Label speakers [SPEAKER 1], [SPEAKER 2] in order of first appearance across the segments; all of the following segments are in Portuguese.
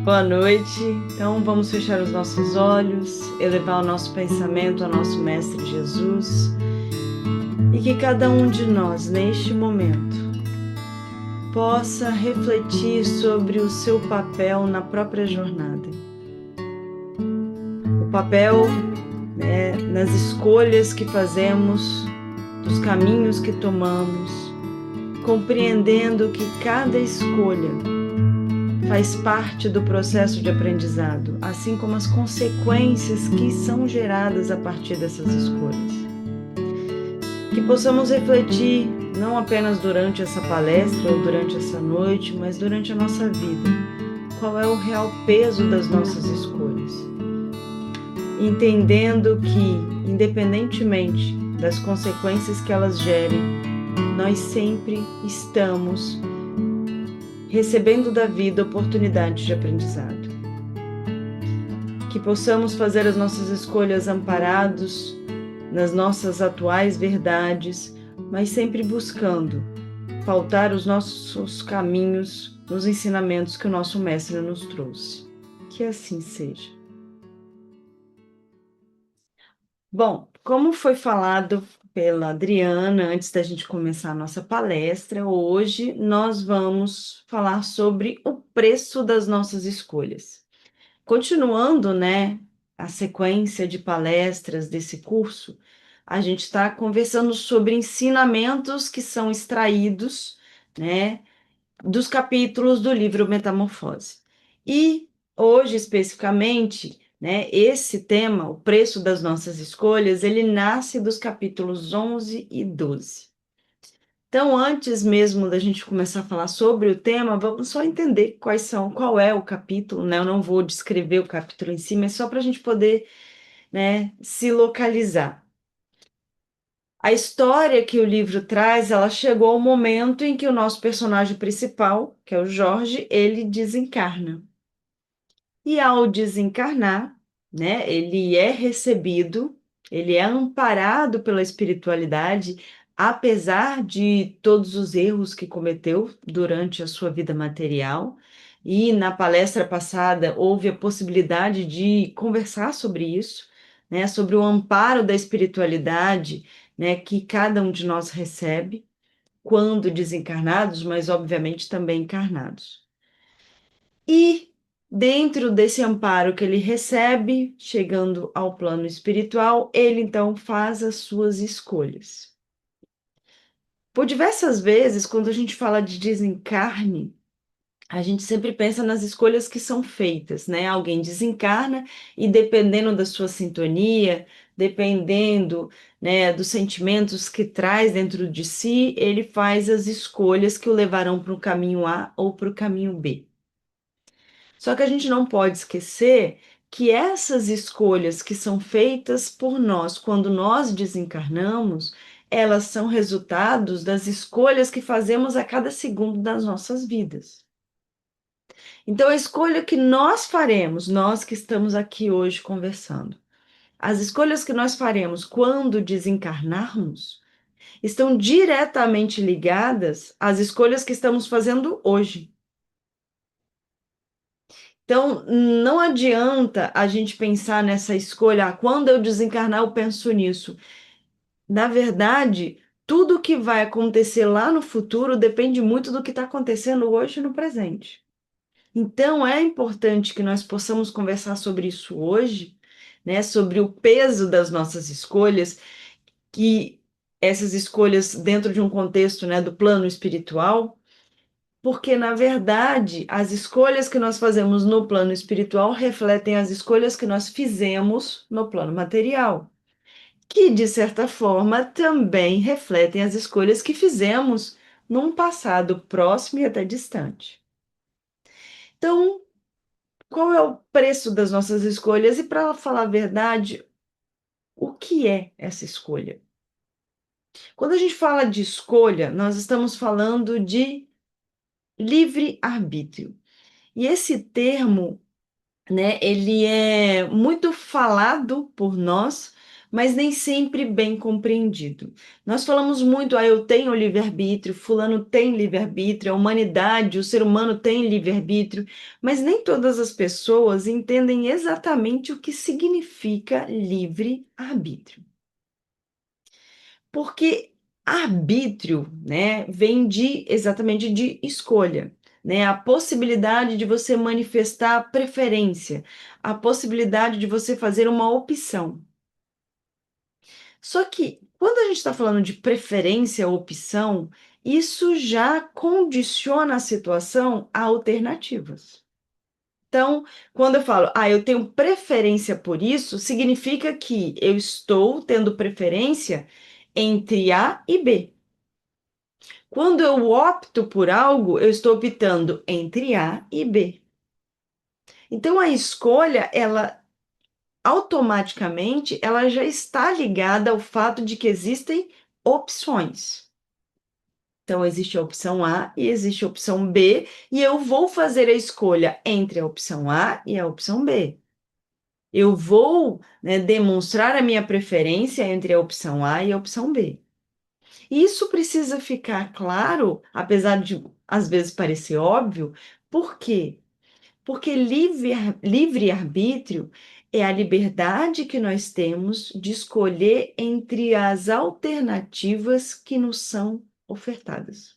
[SPEAKER 1] Boa noite. Então vamos fechar os nossos olhos, elevar o nosso pensamento ao nosso Mestre Jesus e que cada um de nós, neste momento, possa refletir sobre o seu papel na própria jornada. O papel, nas escolhas que fazemos, dos caminhos que tomamos, compreendendo que cada escolha faz parte do processo de aprendizado, assim como as consequências que são geradas a partir dessas escolhas. Que possamos refletir, não apenas durante essa palestra ou durante essa noite, mas durante a nossa vida, qual é o real peso das nossas escolhas. Entendendo que, independentemente das consequências que elas gerem, nós sempre estamos recebendo da vida oportunidades de aprendizado. Que possamos fazer as nossas escolhas amparados nas nossas atuais verdades, mas sempre buscando pautar os nossos caminhos nos ensinamentos que o nosso Mestre nos trouxe. Que assim seja. Bom, como foi falado pela Adriana antes da gente começar a nossa palestra, hoje nós vamos falar sobre o preço das nossas escolhas. Continuando, a sequência de palestras desse curso, a gente está conversando sobre ensinamentos que são extraídos, dos capítulos do livro Metamorfose. E hoje, especificamente, esse tema, o preço das nossas escolhas, ele nasce dos capítulos 11 e 12. Então, antes mesmo da gente começar a falar sobre o tema, vamos só entender qual é o capítulo, Eu não vou descrever o capítulo em si, mas só para a gente poder, se localizar. A história que o livro traz, ela chegou ao momento em que o nosso personagem principal, que é o Jorge, ele desencarna. E ao desencarnar, ele é recebido, ele é amparado pela espiritualidade, apesar de todos os erros que cometeu durante a sua vida material. E na palestra passada houve a possibilidade de conversar sobre isso, sobre o amparo da espiritualidade, que cada um de nós recebe quando desencarnados, mas obviamente também encarnados. E dentro desse amparo que ele recebe, chegando ao plano espiritual, ele então faz as suas escolhas. Por diversas vezes, quando a gente fala de desencarne, a gente sempre pensa nas escolhas que são feitas, Alguém desencarna e dependendo da sua sintonia, dependendo, dos sentimentos que traz dentro de si, ele faz as escolhas que o levarão para o caminho A ou para o caminho B. Só que a gente não pode esquecer que essas escolhas que são feitas por nós quando nós desencarnamos, elas são resultados das escolhas que fazemos a cada segundo das nossas vidas. Então, a escolha que nós faremos, nós que estamos aqui hoje conversando, as escolhas que nós faremos quando desencarnarmos, estão diretamente ligadas às escolhas que estamos fazendo hoje. Então, não adianta a gente pensar nessa escolha, quando eu desencarnar, eu penso nisso. Na verdade, tudo que vai acontecer lá no futuro depende muito do que está acontecendo hoje no presente. Então, é importante que nós possamos conversar sobre isso hoje, sobre o peso das nossas escolhas, que essas escolhas dentro de um contexto, do plano espiritual, porque, na verdade, as escolhas que nós fazemos no plano espiritual refletem as escolhas que nós fizemos no plano material, que, de certa forma, também refletem as escolhas que fizemos num passado próximo e até distante. Então, qual é o preço das nossas escolhas? E, para falar a verdade, o que é essa escolha? Quando a gente fala de escolha, nós estamos falando de livre-arbítrio. E esse termo, ele é muito falado por nós, mas nem sempre bem compreendido. Nós falamos muito, eu tenho livre-arbítrio, fulano tem livre-arbítrio, a humanidade, o ser humano tem livre-arbítrio, mas nem todas as pessoas entendem exatamente o que significa livre-arbítrio. Porque arbítrio, né, vem de exatamente de escolha, né? A possibilidade de você manifestar preferência, a possibilidade de você fazer uma opção. Só que quando a gente está falando de preferência, opção, isso já condiciona a situação a alternativas. Então, quando eu falo, eu tenho preferência por isso, significa que eu estou tendo preferência entre A e B. Quando eu opto por algo, eu estou optando entre A e B. Então, a escolha, ela automaticamente, ela já está ligada ao fato de que existem opções. Então, existe a opção A e existe a opção B, e eu vou fazer a escolha entre a opção A e a opção B. Eu vou, né, demonstrar a minha preferência entre a opção A e a opção B. Isso precisa ficar claro, apesar de às vezes parecer óbvio, por quê? Porque livre-arbítrio é a liberdade que nós temos de escolher entre as alternativas que nos são ofertadas.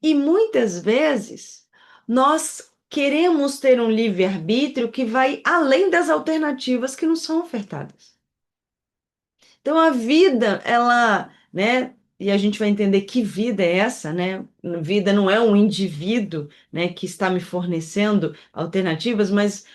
[SPEAKER 1] E muitas vezes nós queremos ter um livre-arbítrio que vai além das alternativas que nos são ofertadas. Então a vida, ela, né, e a gente vai entender que vida é essa, né? Vida não é um indivíduo, né, que está me fornecendo alternativas, mas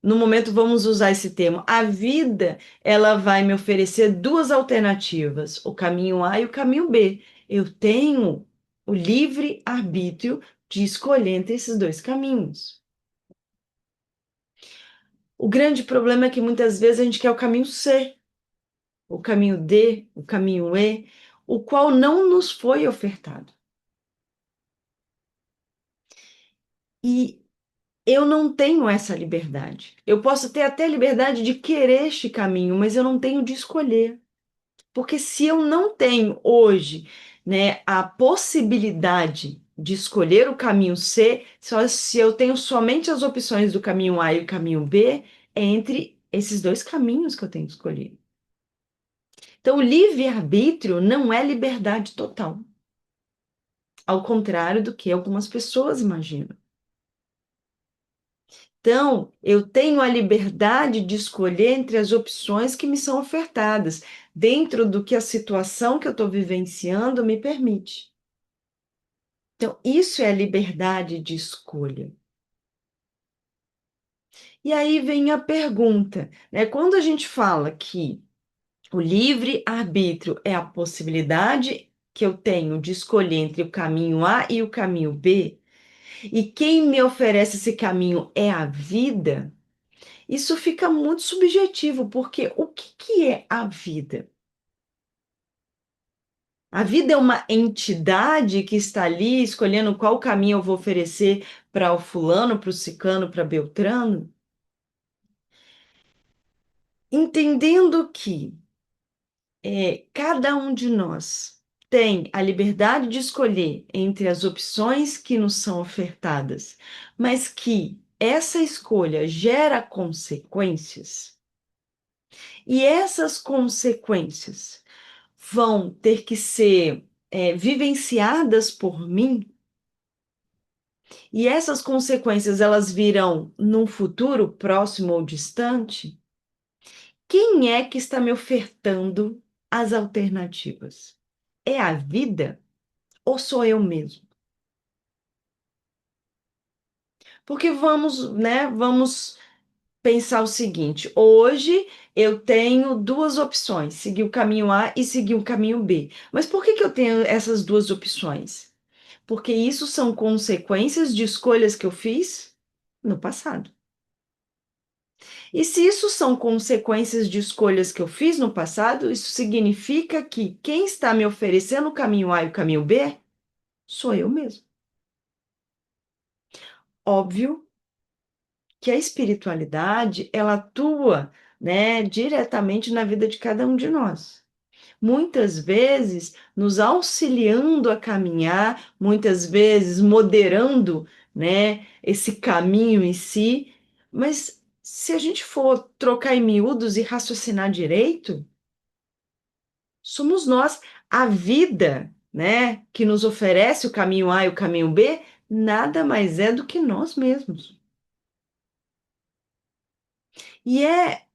[SPEAKER 1] no momento vamos usar esse termo. A vida, ela vai me oferecer duas alternativas, o caminho A e o caminho B. Eu tenho o livre arbítrio de escolher entre esses dois caminhos. O grande problema é que muitas vezes a gente quer o caminho C, o caminho D, o caminho E, o qual não nos foi ofertado. E eu não tenho essa liberdade. Eu posso ter até a liberdade de querer este caminho, mas eu não tenho de escolher. Porque se eu não tenho hoje, né, a possibilidade de escolher o caminho C, só se eu tenho somente as opções do caminho A e o caminho B, é entre esses dois caminhos que eu tenho que escolher. Então, o livre-arbítrio não é liberdade total, ao contrário do que algumas pessoas imaginam. Então, eu tenho a liberdade de escolher entre as opções que me são ofertadas, dentro do que a situação que eu estou vivenciando me permite. Então, isso é a liberdade de escolha. E aí vem a pergunta, né? Quando a gente fala que o livre-arbítrio é a possibilidade que eu tenho de escolher entre o caminho A e o caminho B, e quem me oferece esse caminho é a vida, isso fica muito subjetivo, porque o que que é a vida? A vida é uma entidade que está ali escolhendo qual caminho eu vou oferecer para o fulano, para o ciclano, para Beltrano? Entendendo que cada um de nós tem a liberdade de escolher entre as opções que nos são ofertadas, mas que essa escolha gera consequências, e essas consequências vão ter que ser vivenciadas por mim, e essas consequências elas virão num futuro próximo ou distante. Quem é que está me ofertando as alternativas? É a vida ou sou eu mesmo? Porque vamos, né, vamos pensar o seguinte: hoje eu tenho duas opções, seguir o caminho A e seguir o caminho B. Mas por que que eu tenho essas duas opções? Porque isso são consequências de escolhas que eu fiz no passado. E se isso são consequências de escolhas que eu fiz no passado, isso significa que quem está me oferecendo o caminho A e o caminho B sou eu mesmo. Óbvio que a espiritualidade, ela atua, né, diretamente na vida de cada um de nós. Muitas vezes nos auxiliando a caminhar, muitas vezes moderando, né, esse caminho em si, mas se a gente for trocar em miúdos e raciocinar direito, somos nós. A vida, né, que nos oferece o caminho A e o caminho B, nada mais é do que nós mesmos. E é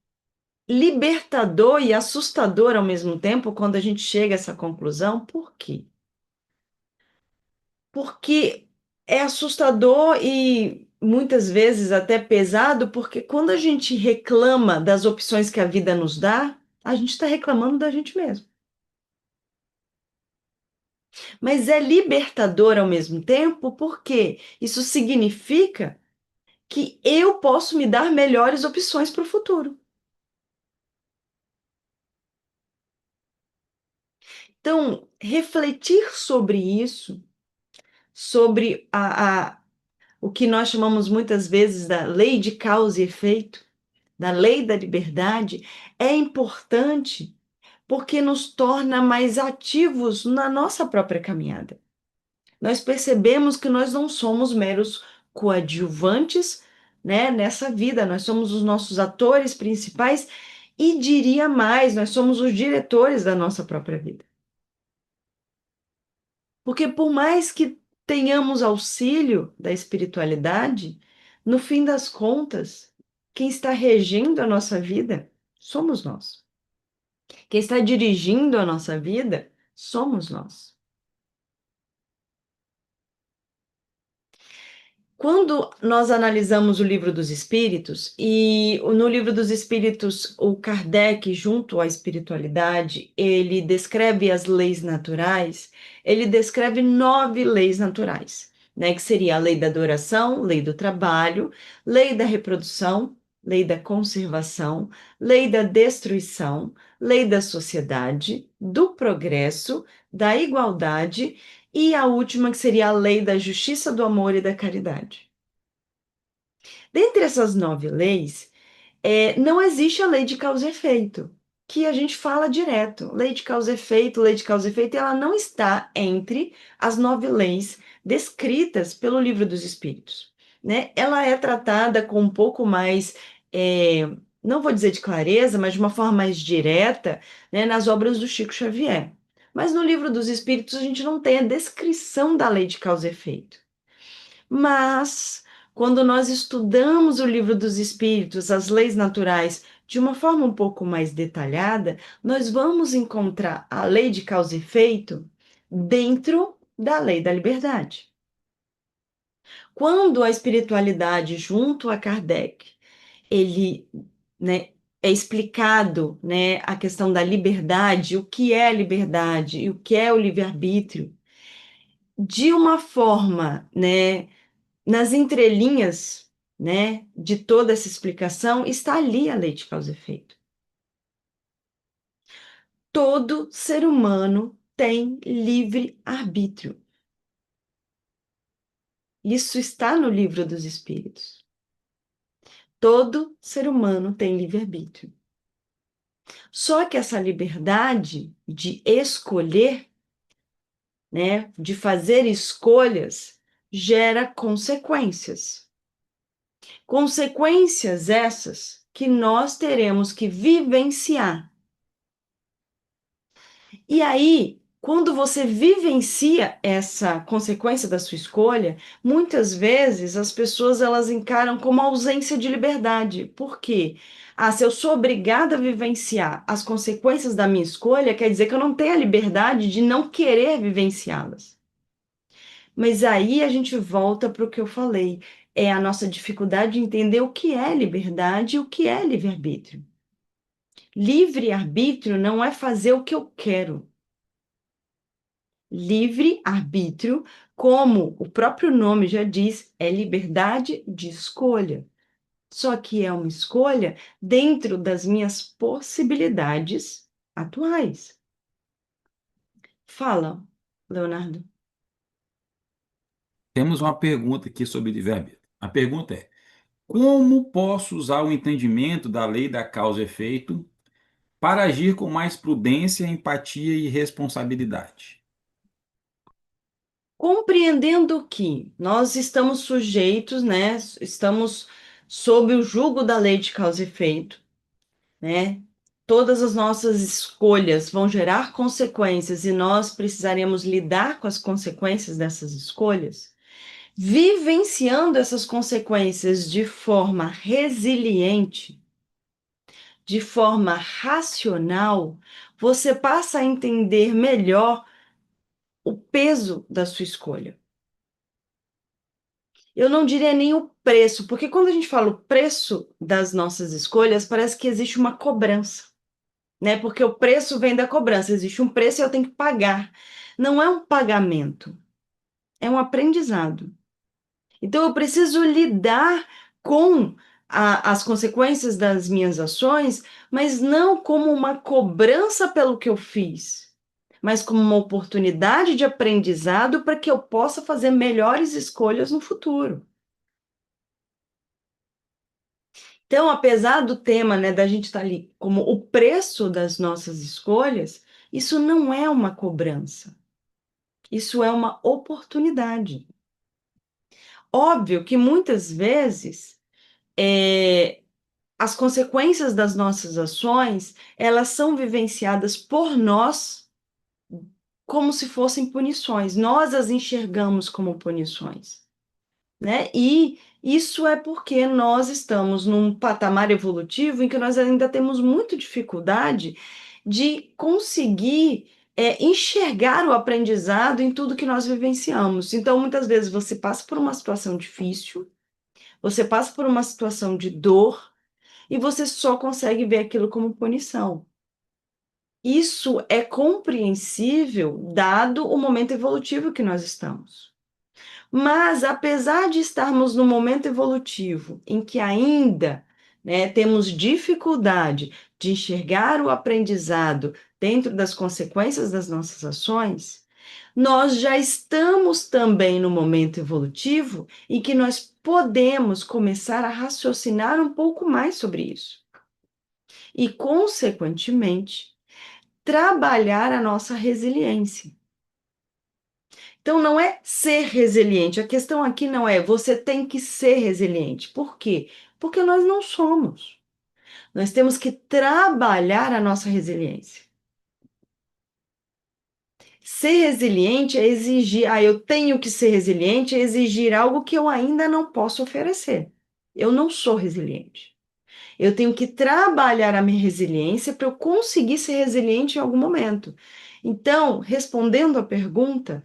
[SPEAKER 1] libertador e assustador ao mesmo tempo quando a gente chega a essa conclusão. Por quê? Porque é assustador e muitas vezes até pesado, porque quando a gente reclama das opções que a vida nos dá, a gente está reclamando da gente mesmo. Mas é libertador ao mesmo tempo, porque isso significa que eu posso me dar melhores opções para o futuro. Então, refletir sobre isso, sobre o que nós chamamos muitas vezes da lei de causa e efeito, da lei da liberdade, é importante porque nos torna mais ativos na nossa própria caminhada. Nós percebemos que nós não somos meros coadjuvantes, né, nessa vida, nós somos os nossos atores principais e diria mais, nós somos os diretores da nossa própria vida. Porque por mais que tenhamos auxílio da espiritualidade, no fim das contas, quem está regendo a nossa vida somos nós. Quem está dirigindo a nossa vida somos nós. Quando nós analisamos o Livro dos Espíritos, e no Livro dos Espíritos, o Kardec, junto à espiritualidade, ele descreve as leis naturais, ele descreve 9 leis naturais, né? Que seria a lei da adoração, lei do trabalho, lei da reprodução, lei da conservação, lei da destruição, lei da sociedade, do progresso, da igualdade e a última, que seria a lei da justiça, do amor e da caridade. Dentre essas 9 leis, não existe a lei de causa e efeito, que a gente fala direto. Lei de causa e efeito, e ela não está entre as 9 leis descritas pelo Livro dos Espíritos, né? Ela é tratada com um pouco mais, não vou dizer de clareza, mas de uma forma mais direta, né, nas obras do Chico Xavier. Mas no Livro dos Espíritos a gente não tem a descrição da lei de causa e efeito. Mas, quando nós estudamos o Livro dos Espíritos, as leis naturais, de uma forma um pouco mais detalhada, nós vamos encontrar a lei de causa e efeito dentro da lei da liberdade. Quando a espiritualidade, junto a Kardec, ele, né, é explicado, né, a questão da liberdade, o que é liberdade e o que é o livre-arbítrio, de uma forma, né, nas entrelinhas, né, de toda essa explicação, está ali a lei de causa e efeito. Todo ser humano tem livre arbítrio. Isso está no Livro dos Espíritos. Todo ser humano tem livre arbítrio. Só que essa liberdade de escolher, né, de fazer escolhas, gera consequências. Consequências essas que nós teremos que vivenciar. E aí, quando você vivencia essa consequência da sua escolha, muitas vezes as pessoas elas encaram como ausência de liberdade. Por quê? Ah, se eu sou obrigada a vivenciar as consequências da minha escolha, quer dizer que eu não tenho a liberdade de não querer vivenciá-las. Mas aí a gente volta para o que eu falei, é a nossa dificuldade de entender o que é liberdade e o que é livre-arbítrio. Livre-arbítrio não é fazer o que eu quero. Livre-arbítrio, como o próprio nome já diz, é liberdade de escolha. Só que é uma escolha dentro das minhas possibilidades atuais. Fala, Leonardo.
[SPEAKER 2] Temos uma pergunta aqui sobre livre-arbítrio. A pergunta é: Como posso usar o entendimento da lei da causa e efeito para agir com mais prudência, empatia e responsabilidade?
[SPEAKER 1] Compreendendo que nós estamos sujeitos, né? Estamos sob o jugo da lei de causa e efeito, né? Todas as nossas escolhas vão gerar consequências e nós precisaremos lidar com as consequências dessas escolhas. Vivenciando essas consequências de forma resiliente, de forma racional, você passa a entender melhor o peso da sua escolha. Eu não diria nem o preço, porque quando a gente fala o preço das nossas escolhas, parece que existe uma cobrança, né? Porque o preço vem da cobrança, existe um preço e eu tenho que pagar. Não é um pagamento, é um aprendizado. Então, eu preciso lidar com as consequências das minhas ações, mas não como uma cobrança pelo que eu fiz, mas como uma oportunidade de aprendizado para que eu possa fazer melhores escolhas no futuro. Então, apesar do tema, né, da gente estar ali como o preço das nossas escolhas, isso não é uma cobrança, isso é uma oportunidade. Óbvio que muitas vezes é, as consequências das nossas ações, elas são vivenciadas por nós como se fossem punições. Nós as enxergamos como punições, né? E isso é porque nós estamos num patamar evolutivo em que nós ainda temos muita dificuldade de conseguir enxergar o aprendizado em tudo que nós vivenciamos. Então, muitas vezes você passa por uma situação difícil, você passa por uma situação de dor, e você só consegue ver aquilo como punição. Isso é compreensível, dado o momento evolutivo que nós estamos. Mas, apesar de estarmos no momento evolutivo em que ainda, né, temos dificuldade de enxergar o aprendizado dentro das consequências das nossas ações, nós já estamos também no momento evolutivo em que nós podemos começar a raciocinar um pouco mais sobre isso e, consequentemente, trabalhar a nossa resiliência. Então, não é ser resiliente, a questão aqui não é você tem que ser resiliente. Por quê? Porque nós não somos. Nós temos que trabalhar a nossa resiliência. Ser resiliente é exigir, eu tenho que ser resiliente, é exigir algo que eu ainda não posso oferecer. Eu não sou resiliente. Eu tenho que trabalhar a minha resiliência para eu conseguir ser resiliente em algum momento. Então, respondendo à pergunta,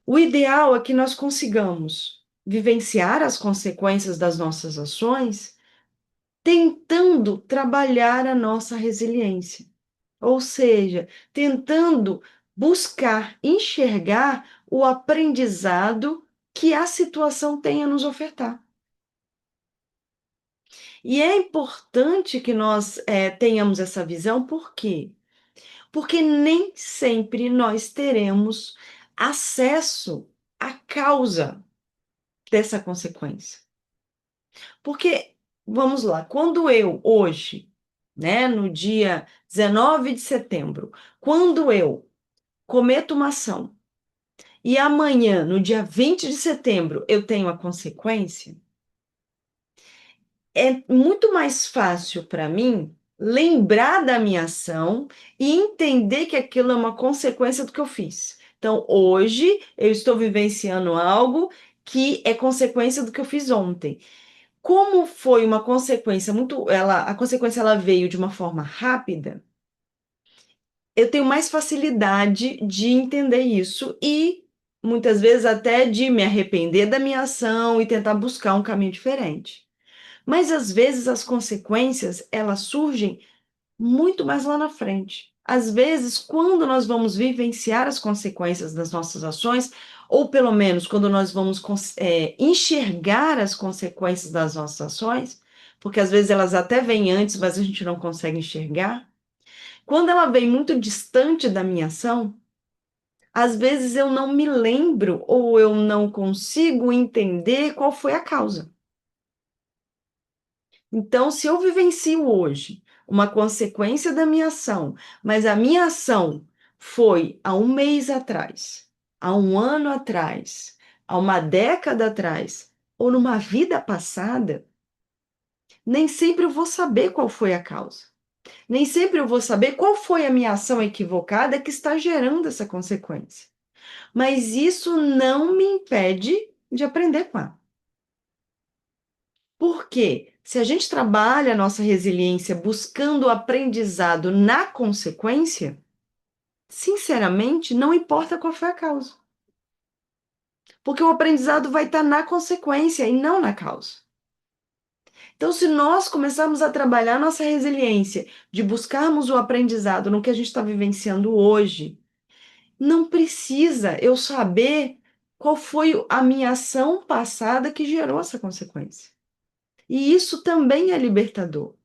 [SPEAKER 1] o ideal é que nós consigamos vivenciar as consequências das nossas ações, tentando trabalhar a nossa resiliência. Ou seja, tentando buscar enxergar o aprendizado que a situação tem a nos ofertar. E é importante que nós tenhamos essa visão, por quê? Porque nem sempre nós teremos acesso à causa dessa consequência. Porque, vamos lá, quando eu, hoje, né, no dia 19 de setembro, quando eu cometo uma ação e amanhã, no dia 20 de setembro, eu tenho a consequência, é muito mais fácil para mim lembrar da minha ação e entender que aquilo é uma consequência do que eu fiz. Então, hoje, eu estou vivenciando algo que é consequência do que eu fiz ontem. Como foi uma consequência a consequência ela veio de uma forma rápida, eu tenho mais facilidade de entender isso e muitas vezes até de me arrepender da minha ação e tentar buscar um caminho diferente. Mas às vezes as consequências, elas surgem muito mais lá na frente. Às vezes, quando nós vamos vivenciar as consequências das nossas ações, ou pelo menos quando nós vamos enxergar as consequências das nossas ações, porque às vezes elas até vêm antes, mas a gente não consegue enxergar. Quando ela vem muito distante da minha ação, às vezes eu não me lembro ou eu não consigo entender qual foi a causa. Então, se eu vivencio hoje uma consequência da minha ação, mas a minha ação foi há um mês atrás, há um ano atrás, há uma década atrás, ou numa vida passada, nem sempre eu vou saber qual foi a causa. Nem sempre eu vou saber qual foi a minha ação equivocada que está gerando essa consequência. Mas isso não me impede de aprender com ela. Porque se a gente trabalha a nossa resiliência buscando o aprendizado na consequência, sinceramente, não importa qual foi a causa. Porque o aprendizado vai estar na consequência e não na causa. Então, se nós começarmos a trabalhar nossa resiliência, de buscarmos o aprendizado no que a gente está vivenciando hoje, não precisa eu saber qual foi a minha ação passada que gerou essa consequência. E isso também é libertador.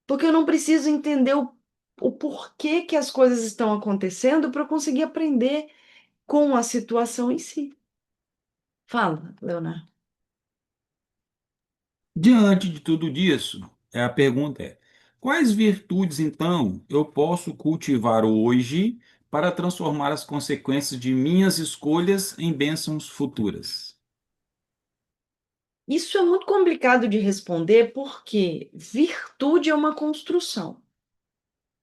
[SPEAKER 1] Porque eu não preciso entender o porquê que as coisas estão acontecendo para eu conseguir aprender com a situação em si. Fala, Leonardo.
[SPEAKER 2] Diante de tudo isso, a pergunta é: quais virtudes, então, eu posso cultivar hoje para transformar as consequências de minhas escolhas em bênçãos futuras?
[SPEAKER 1] Isso é muito complicado de responder porque virtude é uma construção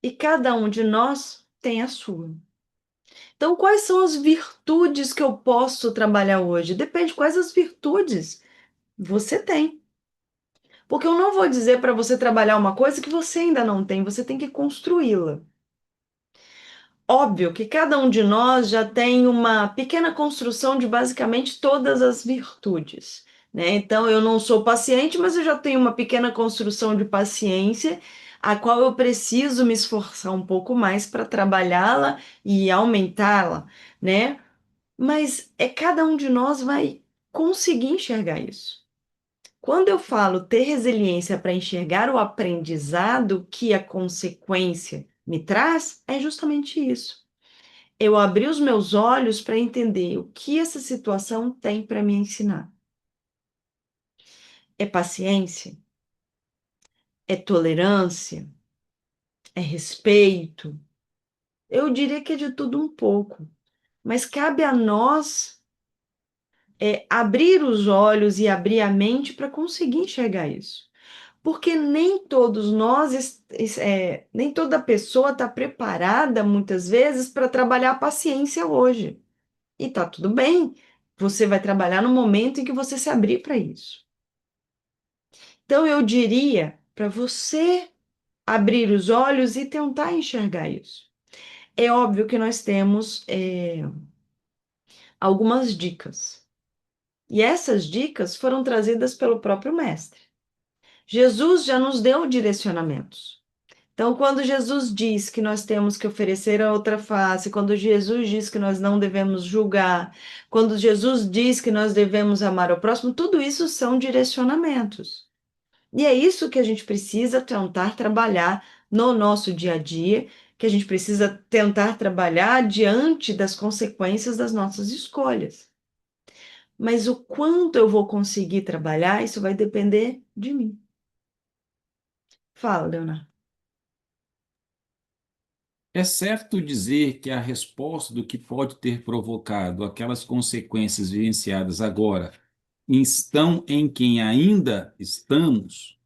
[SPEAKER 1] e cada um de nós tem a sua. Então, quais são as virtudes que eu posso trabalhar hoje? Depende quais as virtudes você tem. Porque eu não vou dizer para você trabalhar uma coisa que você ainda não tem, você tem que construí-la. Óbvio que cada um de nós já tem uma pequena construção de basicamente todas as virtudes, né? Então, eu não sou paciente, mas eu já tenho uma pequena construção de paciência, a qual eu preciso me esforçar um pouco mais para trabalhá-la e aumentá-la, né? Mas é cada um de nós vai conseguir enxergar isso. Quando eu falo ter resiliência para enxergar o aprendizado que a consequência me traz, é justamente isso. Eu abri os meus olhos para entender o que essa situação tem para me ensinar. É paciência? É tolerância? É respeito? Eu diria que é de tudo um pouco, mas cabe a nós abrir os olhos e abrir a mente para conseguir enxergar isso. Porque nem todos nós, nem toda pessoa está preparada, muitas vezes, para trabalhar a paciência hoje. E tá tudo bem, você vai trabalhar no momento em que você se abrir para isso. Então, eu diria para você abrir os olhos e tentar enxergar isso. É óbvio que nós temos algumas dicas. E essas dicas foram trazidas pelo próprio Mestre. Jesus já nos deu direcionamentos. Então, quando Jesus diz que nós temos que oferecer a outra face, quando Jesus diz que nós não devemos julgar, quando Jesus diz que nós devemos amar o próximo, tudo isso são direcionamentos. E é isso que a gente precisa tentar trabalhar no nosso dia a dia, que a gente precisa tentar trabalhar diante das consequências das nossas escolhas. Mas o quanto eu vou conseguir trabalhar, isso vai depender de mim. Fala, Leonardo.
[SPEAKER 2] É certo dizer que a resposta do que pode ter provocado aquelas consequências vivenciadas agora estão em quem ainda estamos?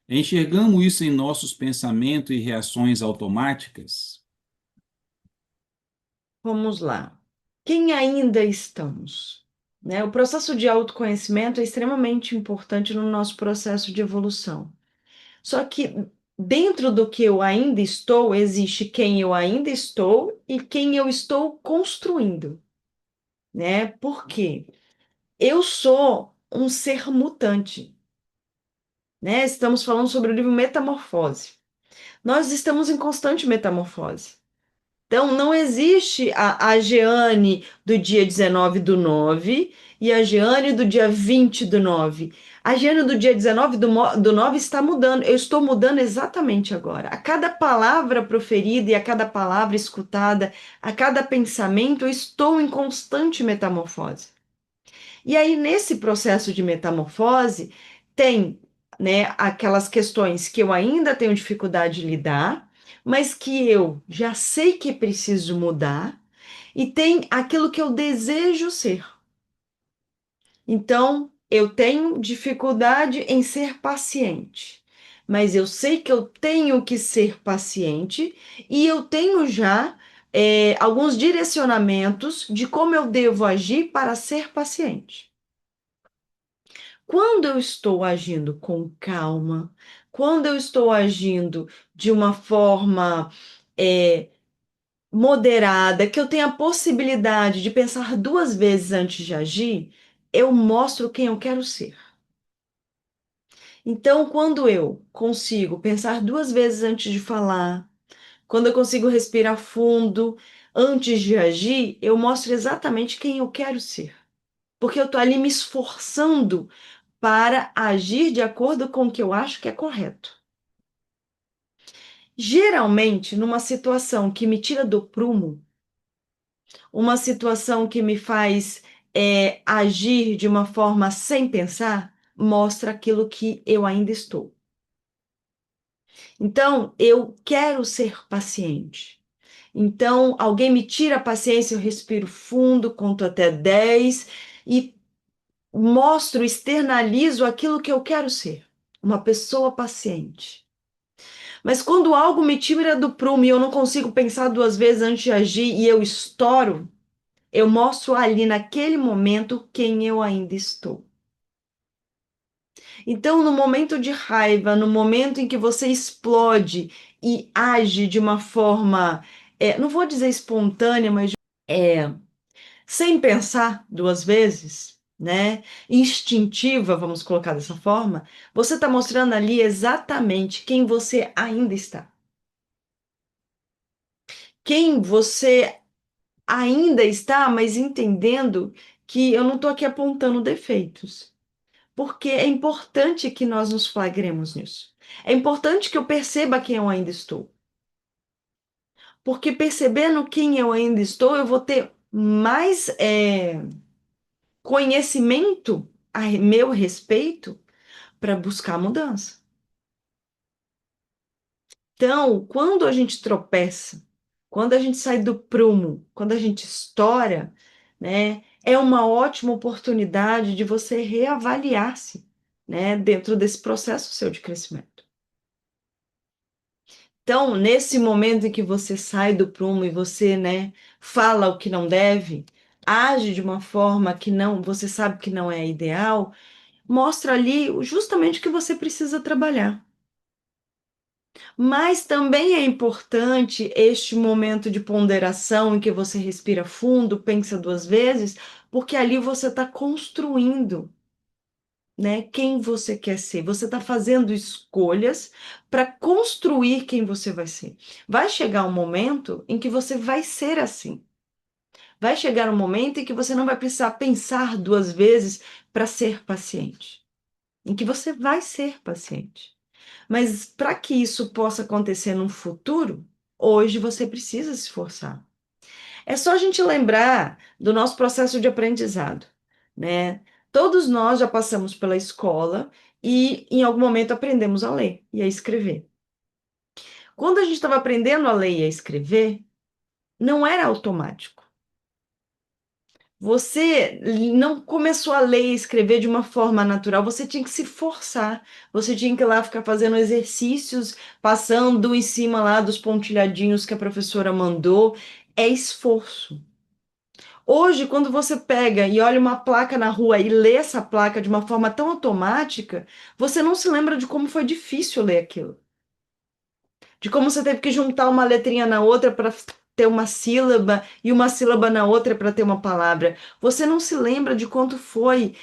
[SPEAKER 2] Enxergamos isso em nossos pensamentos e reações automáticas?
[SPEAKER 1] Vamos lá. Quem ainda estamos? Né? O processo de autoconhecimento é extremamente importante no nosso processo de evolução. Só que dentro do que eu ainda estou, existe quem eu ainda estou e quem eu estou construindo, né? Por quê? Eu sou um ser mutante, né? Estamos falando sobre o livro Metamorfose. Nós estamos em constante metamorfose. Então, não existe a Jeane do dia 19/9 e a Jeane do dia 20/9. A Jeane do dia 19/9 está mudando. Eu estou mudando exatamente agora. A cada palavra proferida e a cada palavra escutada, a cada pensamento, eu estou em constante metamorfose. E aí, nesse processo de metamorfose, tem né, aquelas questões que eu ainda tenho dificuldade de lidar, mas que eu já sei que preciso mudar, e tem aquilo que eu desejo ser. Então, eu tenho dificuldade em ser paciente, mas eu sei que eu tenho que ser paciente e eu tenho já alguns direcionamentos de como eu devo agir para ser paciente. Quando eu estou agindo com calma, quando eu estou agindo de uma forma é, moderada, que eu tenho a possibilidade de pensar duas vezes antes de agir, eu mostro quem eu quero ser. Então, quando eu consigo pensar duas vezes antes de falar, quando eu consigo respirar fundo antes de agir, eu mostro exatamente quem eu quero ser. Porque eu estou ali me esforçando para agir de acordo com o que eu acho que é correto. Geralmente, numa situação que me tira do prumo, uma situação que me faz agir de uma forma sem pensar, mostra aquilo que eu ainda estou. Então, eu quero ser paciente. Então, alguém me tira a paciência, eu respiro fundo, conto até 10 e mostro, externalizo aquilo que eu quero ser, uma pessoa paciente. Mas quando algo me tira do prumo e eu não consigo pensar duas vezes antes de agir e eu estouro, eu mostro ali naquele momento quem eu ainda estou. Então, no momento de raiva, no momento em que você explode e age de uma forma, não vou dizer espontânea, mas é, sem pensar duas vezes, né? Instintiva, vamos colocar dessa forma, você está mostrando ali exatamente quem você ainda está. Quem você ainda está, mas entendendo que eu não estou aqui apontando defeitos. Porque é importante que nós nos flagremos nisso. É importante que eu perceba quem eu ainda estou. Porque percebendo quem eu ainda estou, eu vou ter mais conhecimento a meu respeito para buscar mudança. Então, quando a gente tropeça, quando a gente sai do prumo, quando a gente estoura, né, é uma ótima oportunidade de você reavaliar-se, né, dentro desse processo seu de crescimento. Então, nesse momento em que você sai do prumo e você, né, fala o que não deve, age de uma forma que não, você sabe que não é ideal, mostra ali justamente o que você precisa trabalhar. Mas também é importante este momento de ponderação em que você respira fundo, pensa duas vezes, porque ali você está construindo, né, quem você quer ser. Você está fazendo escolhas para construir quem você vai ser. Vai chegar um momento em que você vai ser assim. Vai chegar um momento em que você não vai precisar pensar duas vezes para ser paciente, em que você vai ser paciente. Mas para que isso possa acontecer no futuro, hoje você precisa se esforçar. É só a gente lembrar do nosso processo de aprendizado, né? Todos nós já passamos pela escola e em algum momento aprendemos a ler e a escrever. Quando a gente estava aprendendo a ler e a escrever, não era automático. Você não começou a ler e escrever de uma forma natural, você tinha que se forçar, você tinha que ir lá ficar fazendo exercícios, passando em cima lá dos pontilhadinhos que a professora mandou. É esforço. Hoje, quando você pega e olha uma placa na rua e lê essa placa de uma forma tão automática, você não se lembra de como foi difícil ler aquilo. De como você teve que juntar uma letrinha na outra para ter uma sílaba e uma sílaba na outra para ter uma palavra. Você não se lembra de quanto foi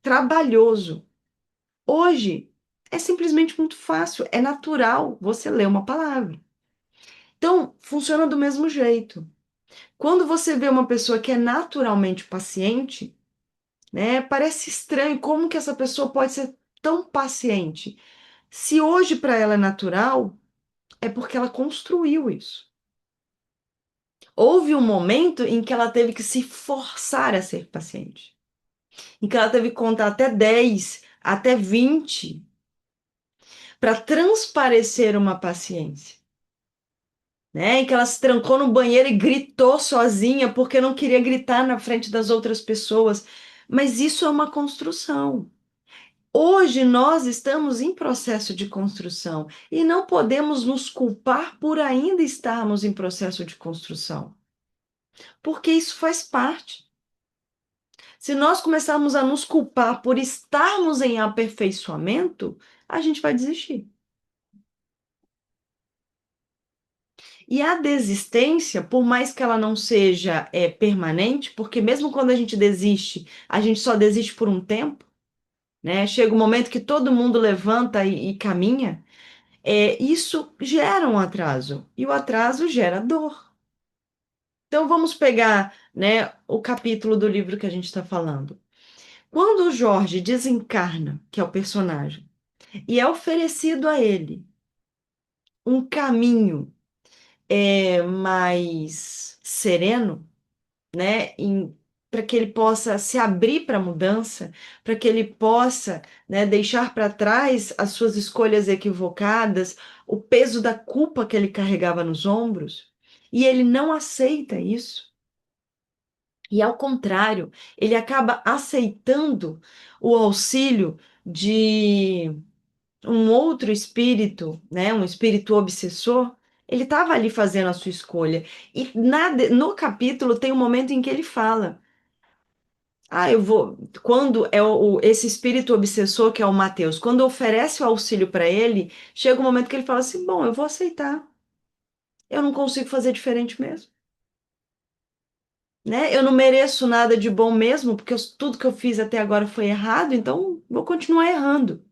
[SPEAKER 1] trabalhoso. Hoje é simplesmente muito fácil, é natural você ler uma palavra. Então, funciona do mesmo jeito. Quando você vê uma pessoa que é naturalmente paciente, né, parece estranho como que essa pessoa pode ser tão paciente. Se hoje para ela é natural, é porque ela construiu isso. Houve um momento em que ela teve que se forçar a ser paciente, em que ela teve que contar até 10 até 20 para transparecer uma paciência, né? Em que ela se trancou no banheiro e gritou sozinha porque não queria gritar na frente das outras pessoas. Mas isso é uma construção. Hoje nós estamos em processo de construção e não podemos nos culpar por ainda estarmos em processo de construção, porque isso faz parte. Se nós começarmos a nos culpar por estarmos em aperfeiçoamento, a gente vai desistir. E a desistência, por mais que ela não seja permanente, porque mesmo quando a gente desiste, a gente só desiste por um tempo, né? Chega um momento que todo mundo levanta e caminha. Isso gera um atraso, e o atraso gera dor. Então vamos pegar, né, o capítulo do livro que a gente está falando. Quando o Jorge desencarna, que é o personagem, e é oferecido a ele um caminho mais sereno, né, para que ele possa se abrir para a mudança, para que ele possa, né, deixar para trás as suas escolhas equivocadas, o peso da culpa que ele carregava nos ombros, e ele não aceita isso. E ao contrário, ele acaba aceitando o auxílio de um outro espírito, né, um espírito obsessor. Ele estava ali fazendo a sua escolha. E no capítulo tem um momento em que ele fala: Ah, eu vou. Quando é esse espírito obsessor, que é o Mateus, quando oferece o auxílio para ele, chega um momento que ele fala assim: Bom, eu vou aceitar. Eu não consigo fazer diferente mesmo. Né? Eu não mereço nada de bom mesmo, porque tudo que eu fiz até agora foi errado, então vou continuar errando.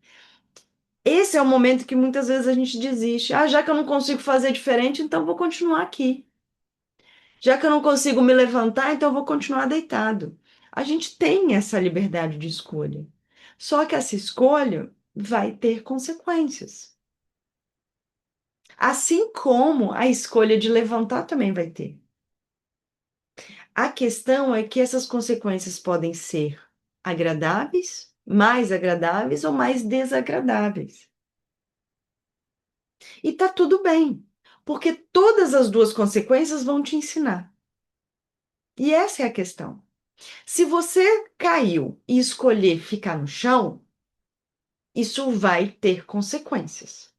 [SPEAKER 1] Esse é o momento que muitas vezes a gente desiste. Ah, já que eu não consigo fazer diferente, então vou continuar aqui. Já que eu não consigo me levantar, então vou continuar deitado. A gente tem essa liberdade de escolha. Só que essa escolha vai ter consequências. Assim como a escolha de levantar também vai ter. A questão é que essas consequências podem ser agradáveis ou mais desagradáveis. E tá tudo bem, porque todas as duas consequências vão te ensinar. E essa é a questão. Se você caiu e escolher ficar no chão, isso vai ter consequências.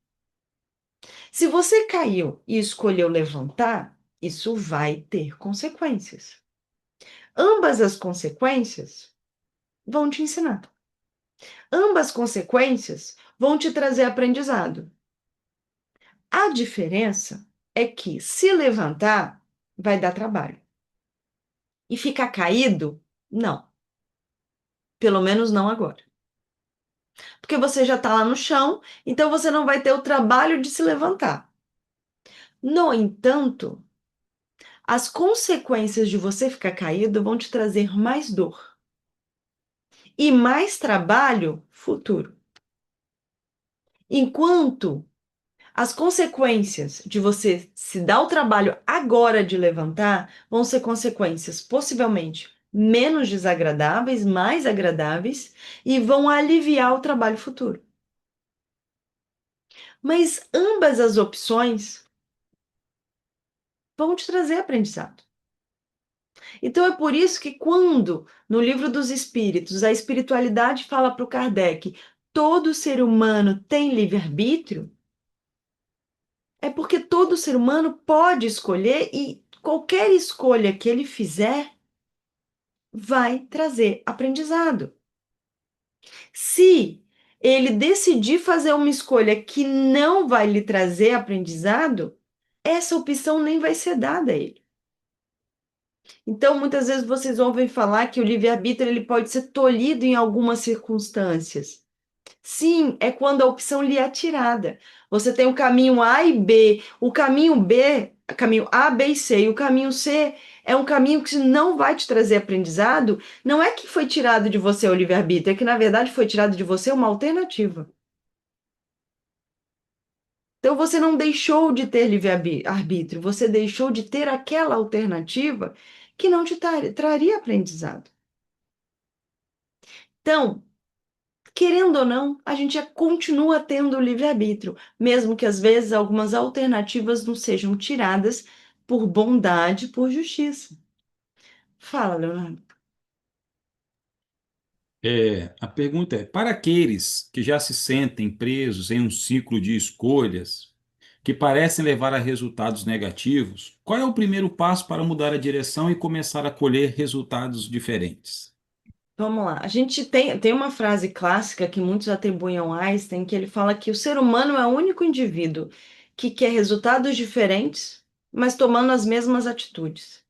[SPEAKER 1] Se você caiu e escolheu levantar, isso vai ter consequências. Ambas as consequências vão te ensinar. Ambas consequências vão te trazer aprendizado. A diferença é que se levantar vai dar trabalho. E ficar caído, não. Pelo menos não agora. Porque você já está lá no chão, então você não vai ter o trabalho de se levantar. No entanto, as consequências de você ficar caído vão te trazer mais dor e mais trabalho futuro. Enquanto as consequências de você se dar o trabalho agora de levantar vão ser consequências possivelmente menos desagradáveis, mais agradáveis e vão aliviar o trabalho futuro. Mas ambas as opções vão te trazer aprendizado. Então é por isso que quando no Livro dos Espíritos a espiritualidade fala para o Kardec, todo ser humano tem livre-arbítrio, é porque todo ser humano pode escolher e qualquer escolha que ele fizer vai trazer aprendizado. Se ele decidir fazer uma escolha que não vai lhe trazer aprendizado, essa opção nem vai ser dada a ele. Então, muitas vezes vocês ouvem falar que o livre-arbítrio ele pode ser tolhido em algumas circunstâncias. Sim, é quando a opção lhe é tirada. Você tem o caminho A e B. O caminho B, caminho A, B e C. E o caminho C é um caminho que não vai te trazer aprendizado. Não é que foi tirado de você o livre-arbítrio, é que na verdade foi tirado de você uma alternativa. Então você não deixou de ter livre-arbítrio, você deixou de ter aquela alternativa que não te traria aprendizado. Então, querendo ou não, a gente continua tendo o livre-arbítrio, mesmo que às vezes algumas alternativas não sejam tiradas por bondade, por justiça. Fala, Leonardo.
[SPEAKER 2] A pergunta é: para aqueles que já se sentem presos em um ciclo de escolhas que parecem levar a resultados negativos, qual é o primeiro passo para mudar a direção e começar a colher resultados diferentes?
[SPEAKER 1] Vamos lá. A gente tem uma frase clássica que muitos atribuem ao Einstein, que ele fala que o ser humano é o único indivíduo que quer resultados diferentes, mas tomando as mesmas atitudes,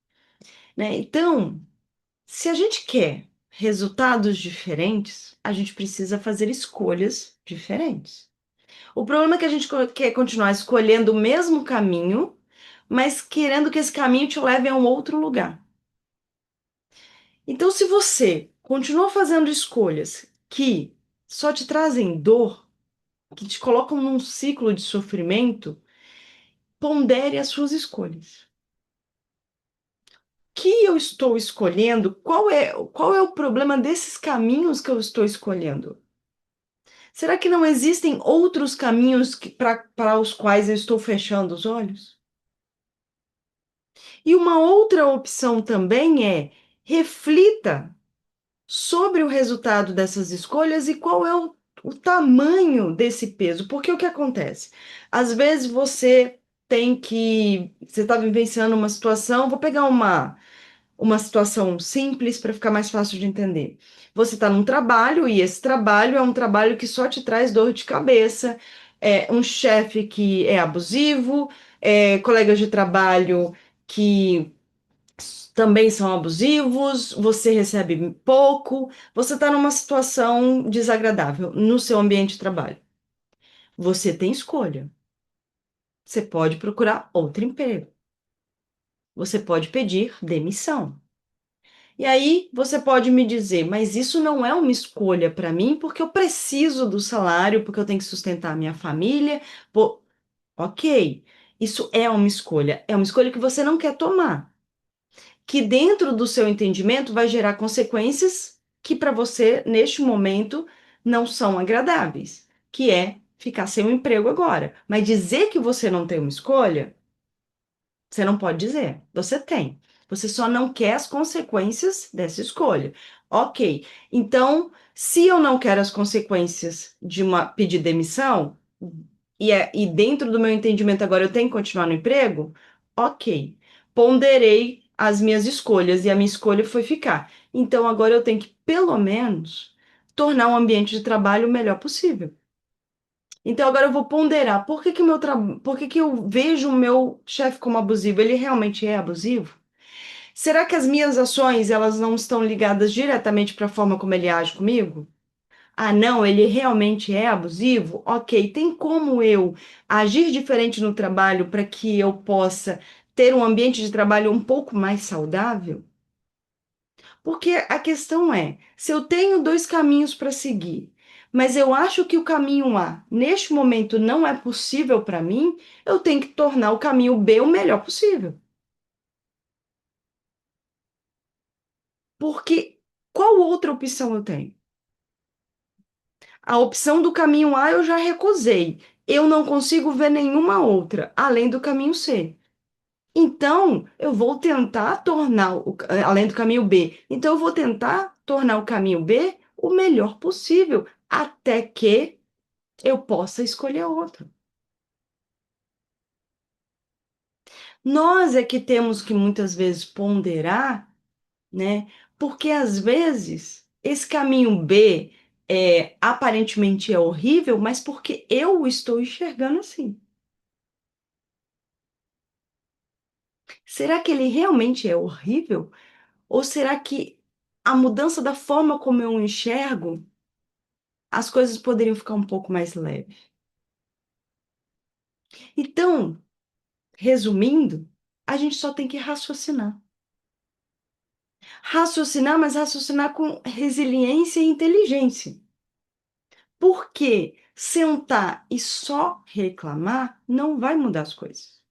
[SPEAKER 1] né? Então, se a gente quer resultados diferentes, a gente precisa fazer escolhas diferentes. O problema é que a gente quer continuar escolhendo o mesmo caminho, mas querendo que esse caminho te leve a um outro lugar. Então, se você continua fazendo escolhas que só te trazem dor, que te colocam num ciclo de sofrimento, pondere as suas escolhas. O que eu estou escolhendo? Qual é o problema desses caminhos que eu estou escolhendo? Será que não existem outros caminhos para os quais eu estou fechando os olhos? E uma outra opção também é reflita sobre o resultado dessas escolhas e qual é o tamanho desse peso. Porque o que acontece? Às vezes você está vivenciando uma situação, vou pegar uma situação simples para ficar mais fácil de entender. Você está num trabalho e esse trabalho é um trabalho que só te traz dor de cabeça, é um chefe que é abusivo, colegas de trabalho que também são abusivos, você recebe pouco, você está numa situação desagradável no seu ambiente de trabalho. Você tem escolha. Você pode procurar outro emprego. Você pode pedir demissão. E aí você pode me dizer, mas isso não é uma escolha para mim, porque eu preciso do salário, porque eu tenho que sustentar a minha família. Ok, isso é uma escolha que você não quer tomar, que dentro do seu entendimento vai gerar consequências que para você, neste momento, não são agradáveis, que é ficar sem um emprego agora. Mas dizer que você não tem uma escolha, você não pode dizer. Você tem. Você só não quer as consequências dessa escolha. Ok. Então, se eu não quero as consequências de uma pedir demissão, e dentro do meu entendimento agora eu tenho que continuar no emprego, ok. Ponderei as minhas escolhas e a minha escolha foi ficar. Então, agora eu tenho que, pelo menos, tornar o ambiente de trabalho o melhor possível. Então agora eu vou ponderar por que que eu vejo o meu chefe como abusivo? Ele realmente é abusivo? Será que as minhas ações elas não estão ligadas diretamente para a forma como ele age comigo? Ah, não, ele realmente é abusivo? Ok, tem como eu agir diferente no trabalho para que eu possa ter um ambiente de trabalho um pouco mais saudável? Porque a questão é, se eu tenho dois caminhos para seguir, mas eu acho que o caminho A, neste momento, não é possível para mim, eu tenho que tornar o caminho B o melhor possível. Porque qual outra opção eu tenho? A opção do caminho A eu já recusei. Eu não consigo ver nenhuma outra, além do caminho C. Então, eu vou tentar tornar, além do caminho B, então eu vou tentar tornar o caminho B o melhor possível, até que eu possa escolher outro. Nós é que temos que muitas vezes ponderar, né? Porque às vezes esse caminho B aparentemente é horrível, mas porque eu o estou enxergando assim. Será que ele realmente é horrível? Ou será que a mudança da forma como eu o enxergo, as coisas poderiam ficar um pouco mais leves? Então, resumindo, a gente só tem que raciocinar. Raciocinar, mas raciocinar com resiliência e inteligência. Porque sentar e só reclamar não vai mudar as coisas.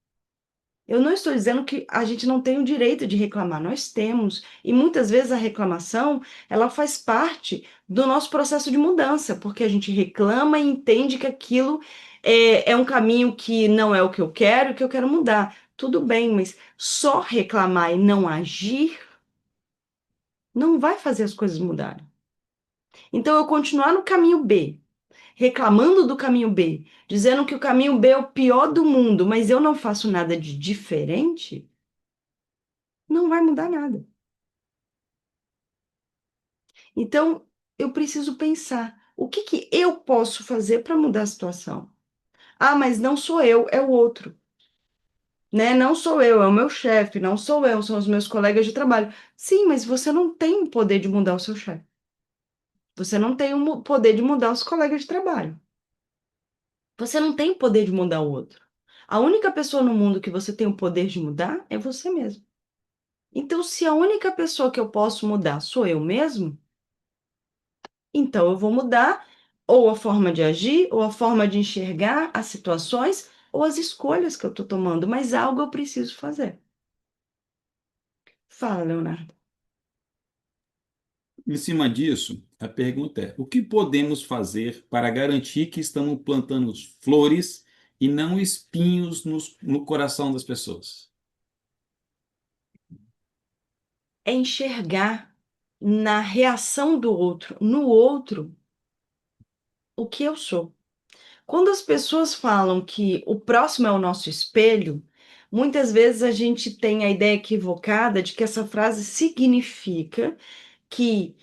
[SPEAKER 1] Eu não estou dizendo que a gente não tem o direito de reclamar, nós temos, e muitas vezes a reclamação, ela faz parte do nosso processo de mudança, porque a gente reclama e entende que aquilo é um caminho que não é o que eu quero mudar. Tudo bem, mas só reclamar e não agir não vai fazer as coisas mudarem. Então, eu continuar no caminho B, reclamando do caminho B, dizendo que o caminho B é o pior do mundo, mas eu não faço nada de diferente, não vai mudar nada. Então, eu preciso pensar, o que que eu posso fazer para mudar a situação? Ah, mas não sou eu, é o outro, né? Não sou eu, é o meu chefe, não sou eu, são os meus colegas de trabalho. Sim, mas você não tem o poder de mudar o seu chefe. Você não tem o poder de mudar os colegas de trabalho. Você não tem o poder de mudar o outro. A única pessoa no mundo que você tem o poder de mudar é você mesmo. Então, se a única pessoa que eu posso mudar sou eu mesmo, então eu vou mudar ou a forma de agir, ou a forma de enxergar as situações, ou as escolhas que eu estou tomando, mas algo eu preciso fazer. Fala, Leonardo.
[SPEAKER 2] Em cima disso, a pergunta é: o que podemos fazer para garantir que estamos plantando flores e não espinhos no coração das pessoas?
[SPEAKER 1] É enxergar na reação do outro, no outro, o que eu sou. Quando as pessoas falam que o próximo é o nosso espelho, muitas vezes a gente tem a ideia equivocada de que essa frase significa que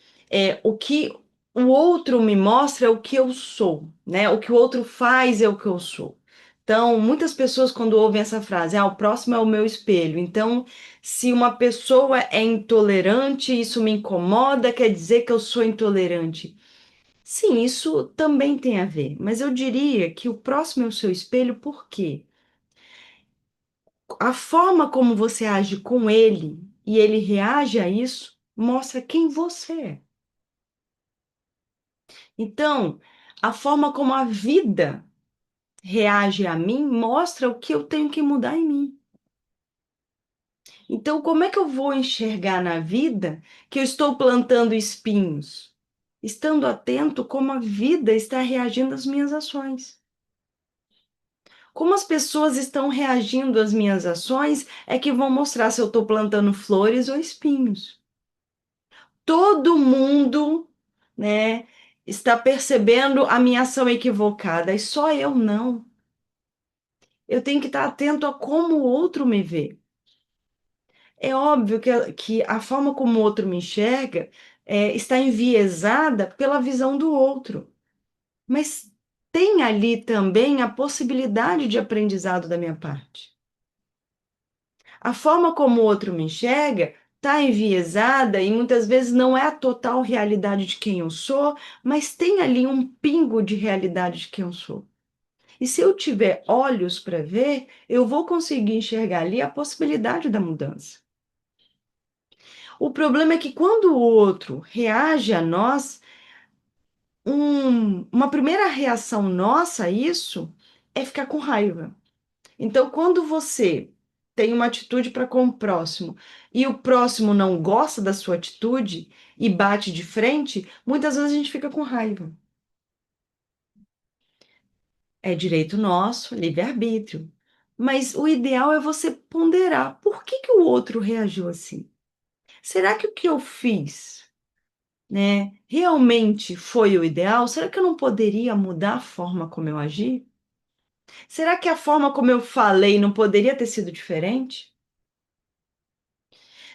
[SPEAKER 1] o que o outro me mostra é o que eu sou, né? O que o outro faz é o que eu sou. Então, muitas pessoas, quando ouvem essa frase, o próximo é o meu espelho. Então, se uma pessoa é intolerante, isso me incomoda, quer dizer que eu sou intolerante. Sim, isso também tem a ver, mas eu diria que o próximo é o seu espelho, por quê? A forma como você age com ele e ele reage a isso mostra quem você é. Então, a forma como a vida reage a mim mostra o que eu tenho que mudar em mim. Então, como é que eu vou enxergar na vida que eu estou plantando espinhos? Estando atento como a vida está reagindo às minhas ações. Como as pessoas estão reagindo às minhas ações é que vão mostrar se eu estou plantando flores ou espinhos. Todo mundo, né, está percebendo a minha ação equivocada e só eu não. Eu tenho que estar atento a como o outro me vê. É óbvio que a forma como o outro me enxerga está enviesada pela visão do outro, mas tem ali também a possibilidade de aprendizado da minha parte. A forma como o outro me enxerga está enviesada e muitas vezes não é a total realidade de quem eu sou, mas tem ali um pingo de realidade de quem eu sou. E se eu tiver olhos para ver, eu vou conseguir enxergar ali a possibilidade da mudança. O problema é que quando o outro reage a nós, uma primeira reação nossa a isso é ficar com raiva. Então, quando você tem uma atitude para com o próximo e o próximo não gosta da sua atitude e bate de frente, muitas vezes a gente fica com raiva. É direito nosso, livre-arbítrio. Mas o ideal é você ponderar por que que o outro reagiu assim. Será que o que eu fiz, né, realmente foi o ideal? Será que eu não poderia mudar a forma como eu agi? Será que a forma como eu falei não poderia ter sido diferente?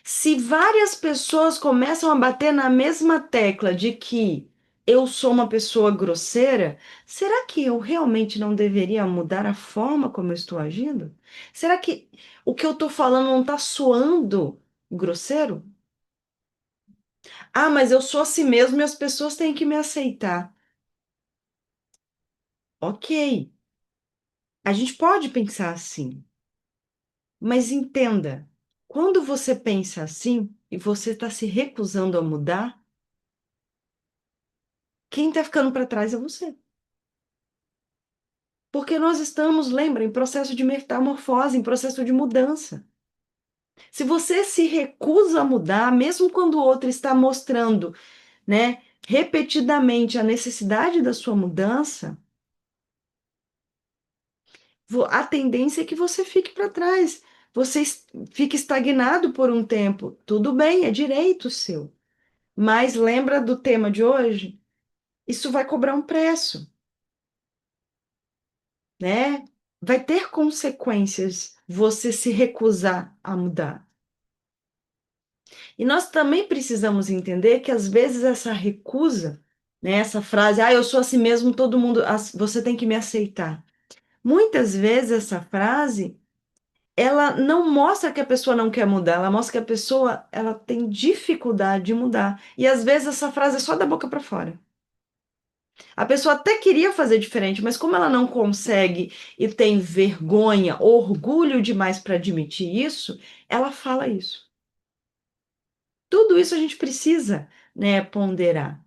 [SPEAKER 1] Se várias pessoas começam a bater na mesma tecla de que eu sou uma pessoa grosseira, será que eu realmente não deveria mudar a forma como eu estou agindo? Será que o que eu estou falando não está soando grosseiro? Ah, mas eu sou assim mesmo e as pessoas têm que me aceitar. Ok, a gente pode pensar assim, mas entenda, quando você pensa assim e você está se recusando a mudar, quem está ficando para trás é você. Porque nós estamos, lembra, em processo de metamorfose, em processo de mudança. Se você se recusa a mudar, mesmo quando o outro está mostrando, né, repetidamente a necessidade da sua mudança, a tendência é que você fique para trás. Você fique estagnado por um tempo. Tudo bem, é direito seu. Mas lembra do tema de hoje? Isso vai cobrar um preço, né? Vai ter consequências você se recusar a mudar. E nós também precisamos entender que às vezes essa recusa, né, essa frase, eu sou assim mesmo, todo mundo, você tem que me aceitar. Muitas vezes essa frase, ela não mostra que a pessoa não quer mudar, ela mostra que a pessoa, ela tem dificuldade de mudar. E às vezes essa frase é só da boca para fora. A pessoa até queria fazer diferente, mas como ela não consegue e tem vergonha, orgulho demais para admitir isso, ela fala isso. Tudo isso a gente precisa, né, ponderar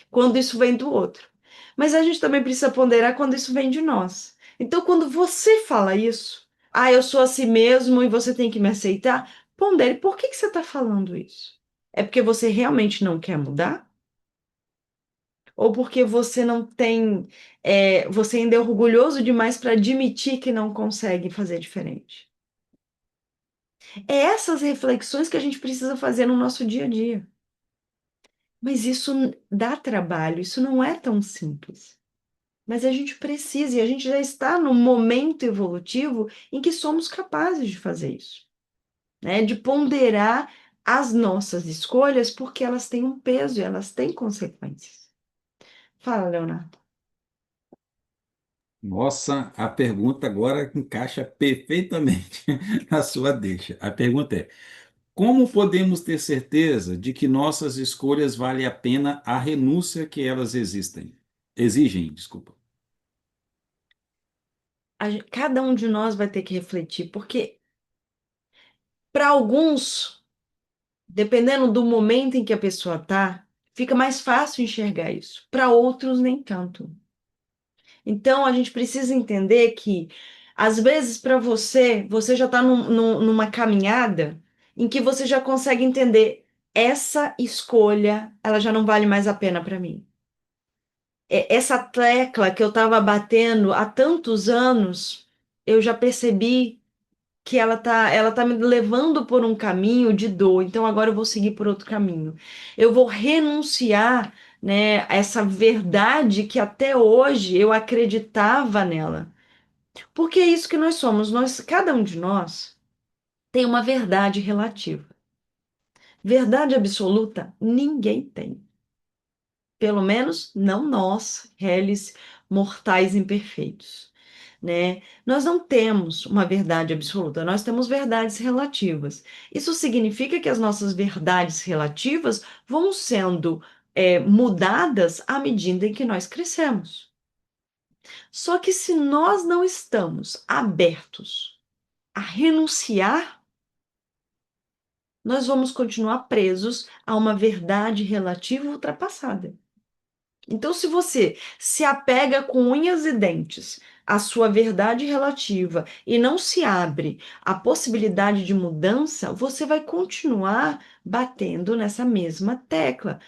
[SPEAKER 1] quando isso vem do outro. Mas a gente também precisa ponderar quando isso vem de nós. Então, quando você fala isso, eu sou assim mesmo e você tem que me aceitar, pondere por que que você está falando isso? É porque você realmente não quer mudar? Ou porque você não tem, você ainda é orgulhoso demais para admitir que não consegue fazer diferente? É essas reflexões que a gente precisa fazer no nosso dia a dia. Mas isso dá trabalho, isso não é tão simples. Mas a gente precisa, e a gente já está num momento evolutivo em que somos capazes de fazer isso, né? De ponderar as nossas escolhas, porque elas têm um peso e elas têm consequências. Fala, Leonardo.
[SPEAKER 2] Nossa, a pergunta agora encaixa perfeitamente na sua deixa. A pergunta é: como podemos ter certeza de que nossas escolhas valem a pena a renúncia que elas existem? Exigem, desculpa.
[SPEAKER 1] Cada um de nós vai ter que refletir, porque para alguns, dependendo do momento em que a pessoa está, fica mais fácil enxergar isso. Para outros, nem tanto. Então, a gente precisa entender que, às vezes, para você, você já está numa caminhada em que você já consegue entender essa escolha, ela já não vale mais a pena para mim. Essa tecla que eu estava batendo há tantos anos, eu já percebi que ela tá me levando por um caminho de dor, então agora eu vou seguir por outro caminho. Eu vou renunciar, né, a essa verdade que até hoje eu acreditava nela. Porque é isso que nós somos, cada um de nós tem uma verdade relativa. Verdade absoluta ninguém tem. Pelo menos não nós, réis mortais imperfeitos, né? Nós não temos uma verdade absoluta, nós temos verdades relativas. Isso significa que as nossas verdades relativas vão sendo mudadas à medida em que nós crescemos. Só que se nós não estamos abertos a renunciar, nós vamos continuar presos a uma verdade relativa ultrapassada. Então, se você se apega com unhas e dentes à sua verdade relativa e não se abre à possibilidade de mudança, você vai continuar batendo nessa mesma tecla.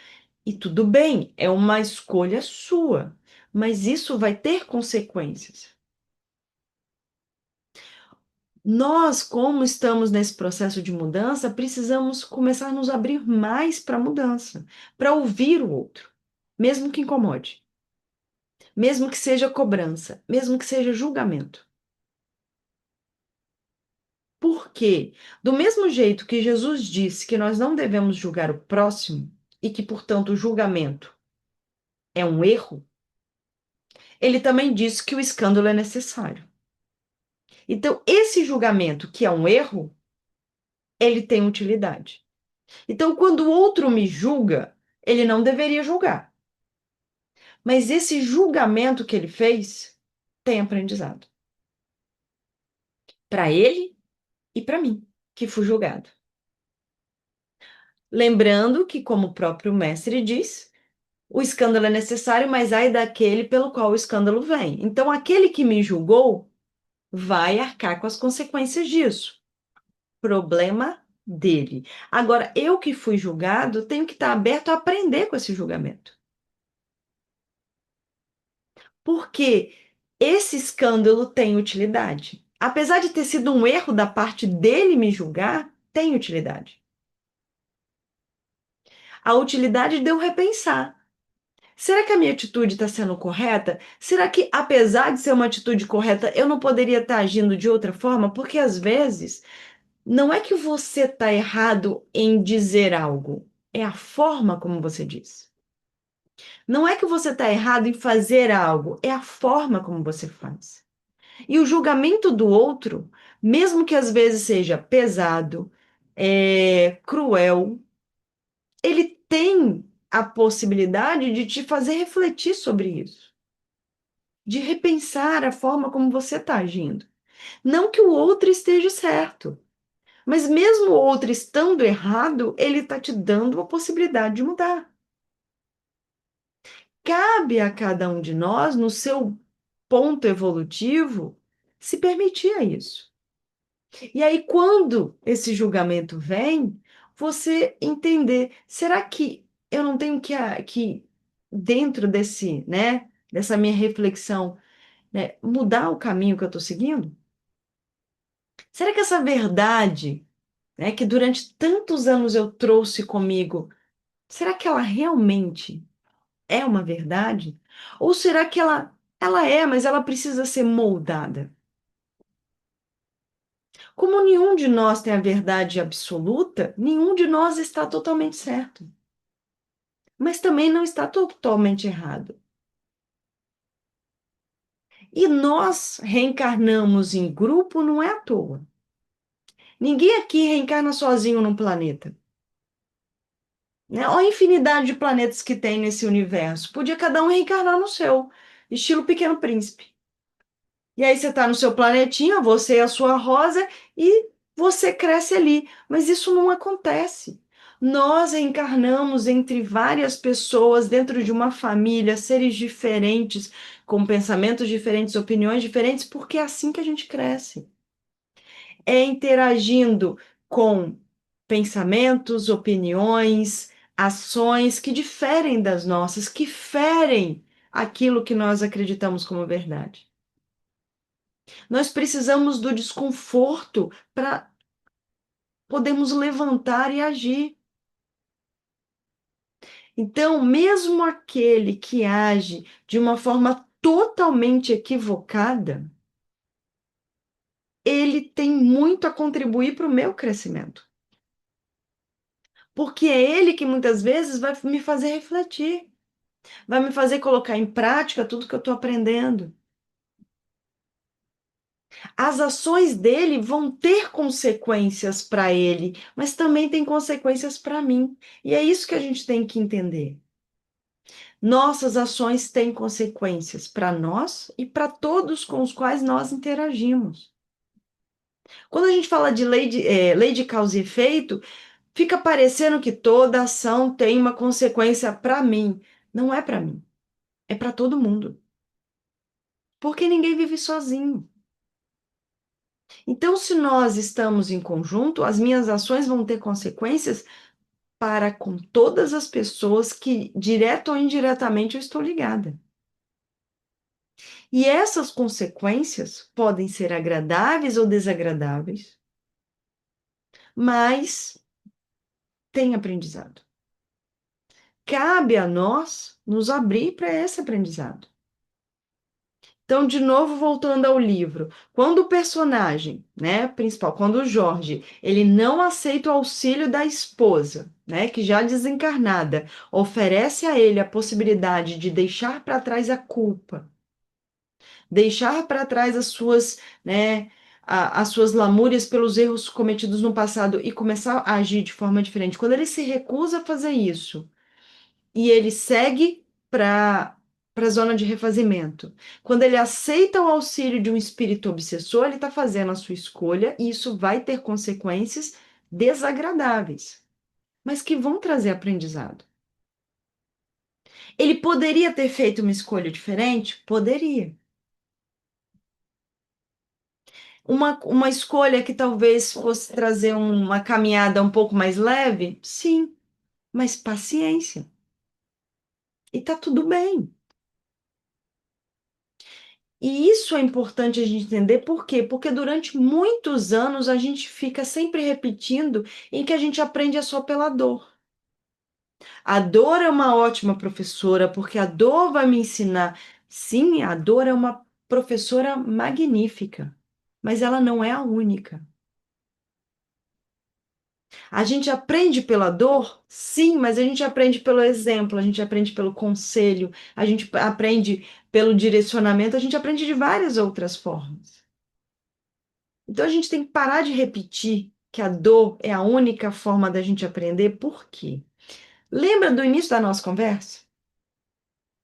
[SPEAKER 1] E tudo bem, é uma escolha sua, mas isso vai ter consequências. Nós, como estamos nesse processo de mudança, precisamos começar a nos abrir mais para a mudança, para ouvir o outro, mesmo que incomode. Mesmo que seja cobrança, mesmo que seja julgamento. Por quê? Do mesmo jeito que Jesus disse que nós não devemos julgar o próximo e que, portanto, o julgamento é um erro, ele também disse que o escândalo é necessário. Então, esse julgamento, que é um erro, ele tem utilidade. Então, quando o outro me julga, ele não deveria julgar. Mas esse julgamento que ele fez tem aprendizado. Para ele e para mim, que fui julgado. Lembrando que, como o próprio mestre diz, O escândalo é necessário, mas ai daquele pelo qual o escândalo vem. Então, aquele que me julgou vai arcar com as consequências disso. Problema dele. Agora, eu que fui julgado, tenho que estar aberto a aprender com esse julgamento. Porque esse escândalo tem utilidade. Apesar de ter sido um erro da parte dele me julgar, tem utilidade. A utilidade de eu repensar. Será que a minha atitude está sendo correta? Será que, apesar de ser uma atitude correta, eu não poderia estar agindo de outra forma? Porque às vezes não é que você está errado em dizer algo, é a forma como você diz. Não é que você está errado em fazer algo, é a forma como você faz. E o julgamento do outro, mesmo que às vezes seja pesado, cruel, ele tem a possibilidade de te fazer refletir sobre isso, de repensar a forma como você está agindo. Não que o outro esteja certo, mas mesmo o outro estando errado, ele está te dando a possibilidade de mudar. Cabe a cada um de nós, no seu ponto evolutivo, se permitir a isso. E aí, quando esse julgamento vem, você entender, será que eu não tenho que dentro desse, né, dessa minha reflexão, né, mudar o caminho que eu estou seguindo? Será que essa verdade, né, que durante tantos anos eu trouxe comigo, será que ela realmente é uma verdade? Ou será que ela é, mas ela precisa ser moldada? Como nenhum de nós tem a verdade absoluta, nenhum de nós está totalmente certo, mas também não está totalmente errado. E nós reencarnamos em grupo não é à toa. Ninguém aqui reencarna sozinho num planeta, né? Olha a infinidade de planetas que tem nesse universo. Podia cada um reencarnar no seu, estilo Pequeno Príncipe. E aí você está no seu planetinha, você e a sua rosa, e você cresce ali. Mas isso não acontece. Nós encarnamos entre várias pessoas, dentro de uma família, seres diferentes, com pensamentos diferentes, opiniões diferentes, porque é assim que a gente cresce. É interagindo com pensamentos, opiniões, ações que diferem das nossas, que ferem aquilo que nós acreditamos como verdade. Nós precisamos do desconforto para podermos levantar e agir. Então, mesmo aquele que age de uma forma totalmente equivocada, ele tem muito a contribuir para o meu crescimento. Porque é ele que muitas vezes vai me fazer refletir, vai me fazer colocar em prática tudo que eu estou aprendendo. As ações dele vão ter consequências para ele, mas também tem consequências para mim. E é isso que a gente tem que entender. Nossas ações têm consequências para nós e para todos com os quais nós interagimos. Quando a gente fala de lei de causa e efeito, fica parecendo que toda ação tem uma consequência para mim. Não é para mim, é para todo mundo. Porque ninguém vive sozinho. Então, se nós estamos em conjunto, as minhas ações vão ter consequências para com todas as pessoas que, direto ou indiretamente, eu estou ligada. E essas consequências podem ser agradáveis ou desagradáveis, mas tem aprendizado. Cabe a nós nos abrir para esse aprendizado. Então, de novo, voltando ao livro, quando o personagem, né, principal, quando o Jorge, ele não aceita o auxílio da esposa, né, que já desencarnada, oferece a ele a possibilidade de deixar para trás a culpa, deixar para trás as suas, né, as suas lamúrias pelos erros cometidos no passado e começar a agir de forma diferente. Quando ele se recusa a fazer isso e ele segue para a zona de refazimento, quando ele aceita o auxílio de um espírito obsessor, ele está fazendo a sua escolha e isso vai ter consequências desagradáveis, mas que vão trazer aprendizado. Ele poderia ter feito uma escolha diferente? Poderia. Uma escolha que talvez fosse trazer uma caminhada um pouco mais leve? Sim, mas paciência. E tá tudo bem. E isso é importante a gente entender por quê? Porque durante muitos anos a gente fica sempre repetindo em que a gente aprende só pela dor. A dor é uma ótima professora, porque a dor vai me ensinar. Sim, a dor é uma professora magnífica, mas ela não é a única. A gente aprende pela dor? Sim, mas a gente aprende pelo exemplo, a gente aprende pelo conselho, a gente aprende pelo direcionamento, a gente aprende de várias outras formas. Então a gente tem que parar de repetir que a dor é a única forma da gente aprender, por quê? Lembra do início da nossa conversa?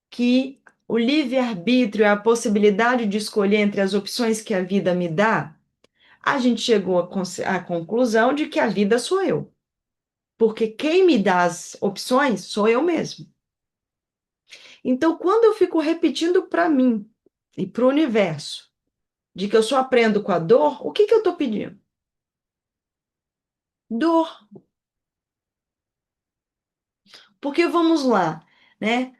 [SPEAKER 1] Que o livre-arbítrio é a possibilidade de escolher entre as opções que a vida me dá? A gente chegou à conclusão de que a vida sou eu. Porque quem me dá as opções sou eu mesmo. Então, quando eu fico repetindo para mim e para o universo de que eu só aprendo com a dor, o que que eu estou pedindo? Dor. Porque vamos lá, né?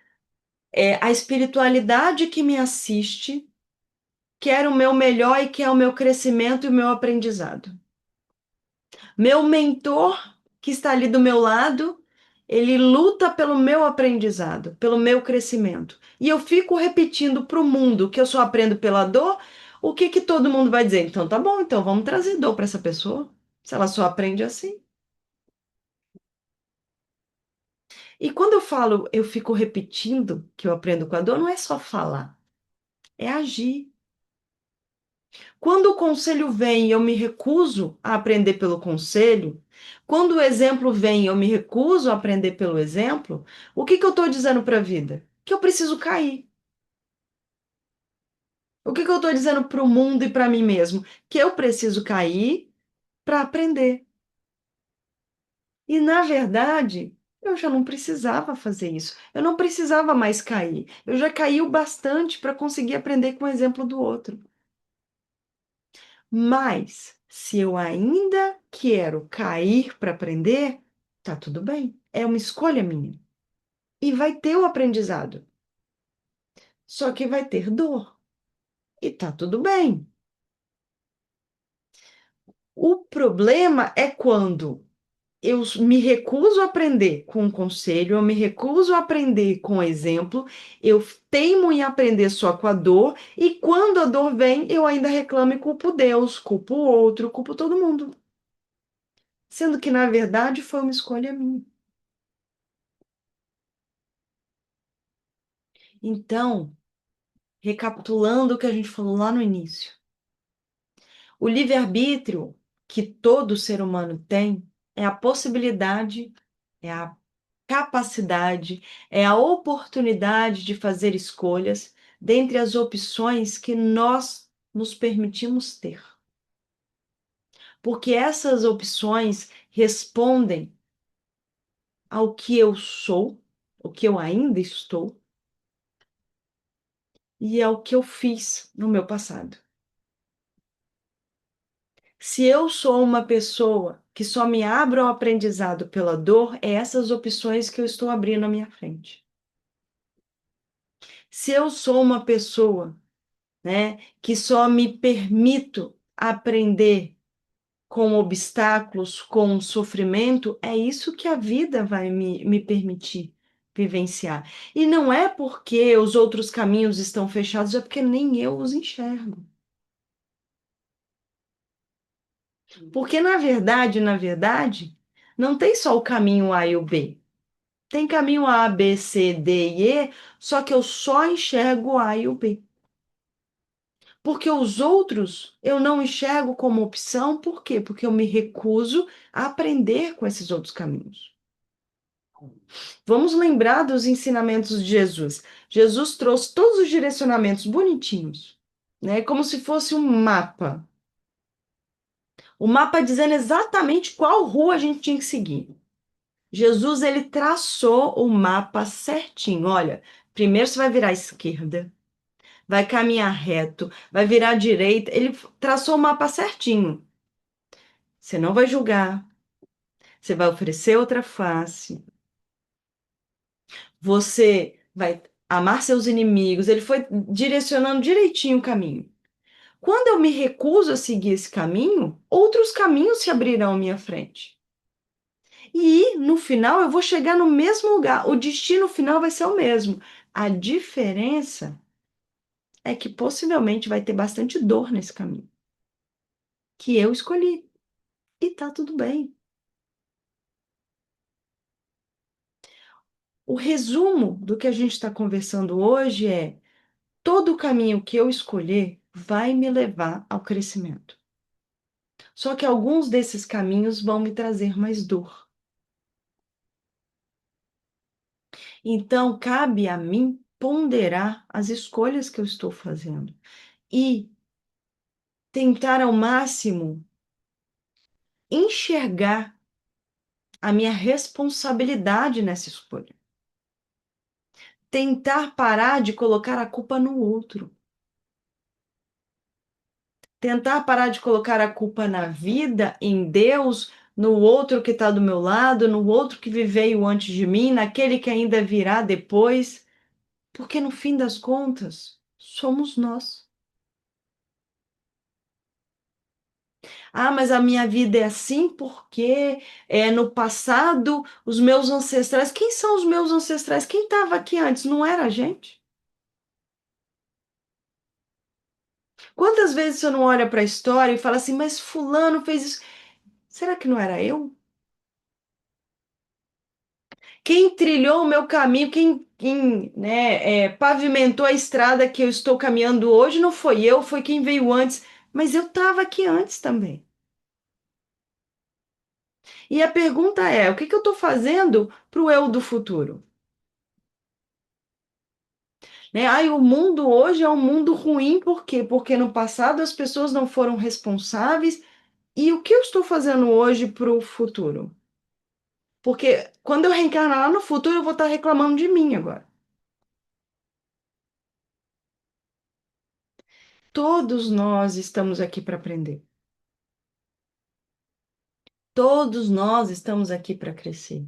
[SPEAKER 1] A espiritualidade que me assiste quer o meu melhor e quer o meu crescimento e o meu aprendizado. Meu mentor, que está ali do meu lado, ele luta pelo meu aprendizado, pelo meu crescimento. E eu fico repetindo para o mundo que eu só aprendo pela dor, o que que todo mundo vai dizer? Então tá bom, então vamos trazer dor para essa pessoa, se ela só aprende assim. E quando eu falo, eu fico repetindo que eu aprendo com a dor, não é só falar, é agir. Quando o conselho vem e eu me recuso a aprender pelo conselho, quando o exemplo vem e eu me recuso a aprender pelo exemplo, o que que eu estou dizendo para a vida? Que eu preciso cair. O que que eu estou dizendo para o mundo e para mim mesmo? Que eu preciso cair para aprender. E, na verdade, eu já não precisava fazer isso. Eu não precisava mais cair. Eu já caí o bastante para conseguir aprender com o exemplo do outro. Mas, se eu ainda quero cair para aprender, tá tudo bem. É uma escolha minha. E vai ter o aprendizado. Só que vai ter dor. E tá tudo bem. O problema é quando eu me recuso a aprender com o conselho, eu me recuso a aprender com o exemplo, eu teimo em aprender só com a dor, e quando a dor vem, eu ainda reclamo e culpo Deus, culpo o outro, culpo todo mundo. Sendo que, na verdade, foi uma escolha minha. Então, recapitulando o que a gente falou lá no início, o livre-arbítrio que todo ser humano tem é a possibilidade, é a capacidade, é a oportunidade de fazer escolhas dentre as opções que nós nos permitimos ter. Porque essas opções respondem ao que eu sou, o que eu ainda estou, e ao que eu fiz no meu passado. Se eu sou uma pessoa que só me abro ao aprendizado pela dor, é essas opções que eu estou abrindo à minha frente. Se eu sou uma pessoa, né, que só me permito aprender com obstáculos, com sofrimento, é isso que a vida vai me permitir vivenciar. E não é porque os outros caminhos estão fechados, é porque nem eu os enxergo. Porque na verdade, não tem só o caminho A e o B. Tem caminho A, B, C, D e E, só que eu só enxergo o A e o B. Porque os outros eu não enxergo como opção, por quê? Porque eu me recuso a aprender com esses outros caminhos. Vamos lembrar dos ensinamentos de Jesus. Jesus trouxe todos os direcionamentos bonitinhos, né? Como se fosse um mapa. O mapa dizendo exatamente qual rua a gente tinha que seguir. Jesus, ele traçou o mapa certinho. Olha, primeiro você vai virar à esquerda, vai caminhar reto, vai virar à direita. Ele traçou o mapa certinho. Você não vai julgar, você vai oferecer outra face, você vai amar seus inimigos. Ele foi direcionando direitinho o caminho. Quando eu me recuso a seguir esse caminho, outros caminhos se abrirão à minha frente. E no final eu vou chegar no mesmo lugar. O destino final vai ser o mesmo. A diferença é que possivelmente vai ter bastante dor nesse caminho, que eu escolhi. E tá tudo bem. O resumo do que a gente está conversando hoje é: todo o caminho que eu escolher vai me levar ao crescimento. Só que alguns desses caminhos vão me trazer mais dor. Então, cabe a mim ponderar as escolhas que eu estou fazendo e tentar ao máximo enxergar a minha responsabilidade nessa escolha. Tentar parar de colocar a culpa no outro. Tentar parar de colocar a culpa na vida, em Deus, no outro que está do meu lado, no outro que veio antes de mim, naquele que ainda virá depois, porque no fim das contas, somos nós. Ah, mas a minha vida é assim porque no passado os meus ancestrais. Quem são os meus ancestrais? Quem estava aqui antes? Não era a gente? Quantas vezes você não olha para a história e fala assim, mas fulano fez isso? Será que não era eu? Quem trilhou o meu caminho, quem pavimentou a estrada que eu estou caminhando hoje, não foi eu, foi quem veio antes. Mas eu estava aqui antes também. E a pergunta é: o que que eu estou fazendo para o eu do futuro? Né? Ai, o mundo hoje é um mundo ruim, por quê? Porque no passado as pessoas não foram responsáveis. E o que eu estou fazendo hoje para o futuro? Porque quando eu reencarnar lá no futuro, eu vou estar reclamando de mim agora. Todos nós estamos aqui para aprender. Todos nós estamos aqui para crescer.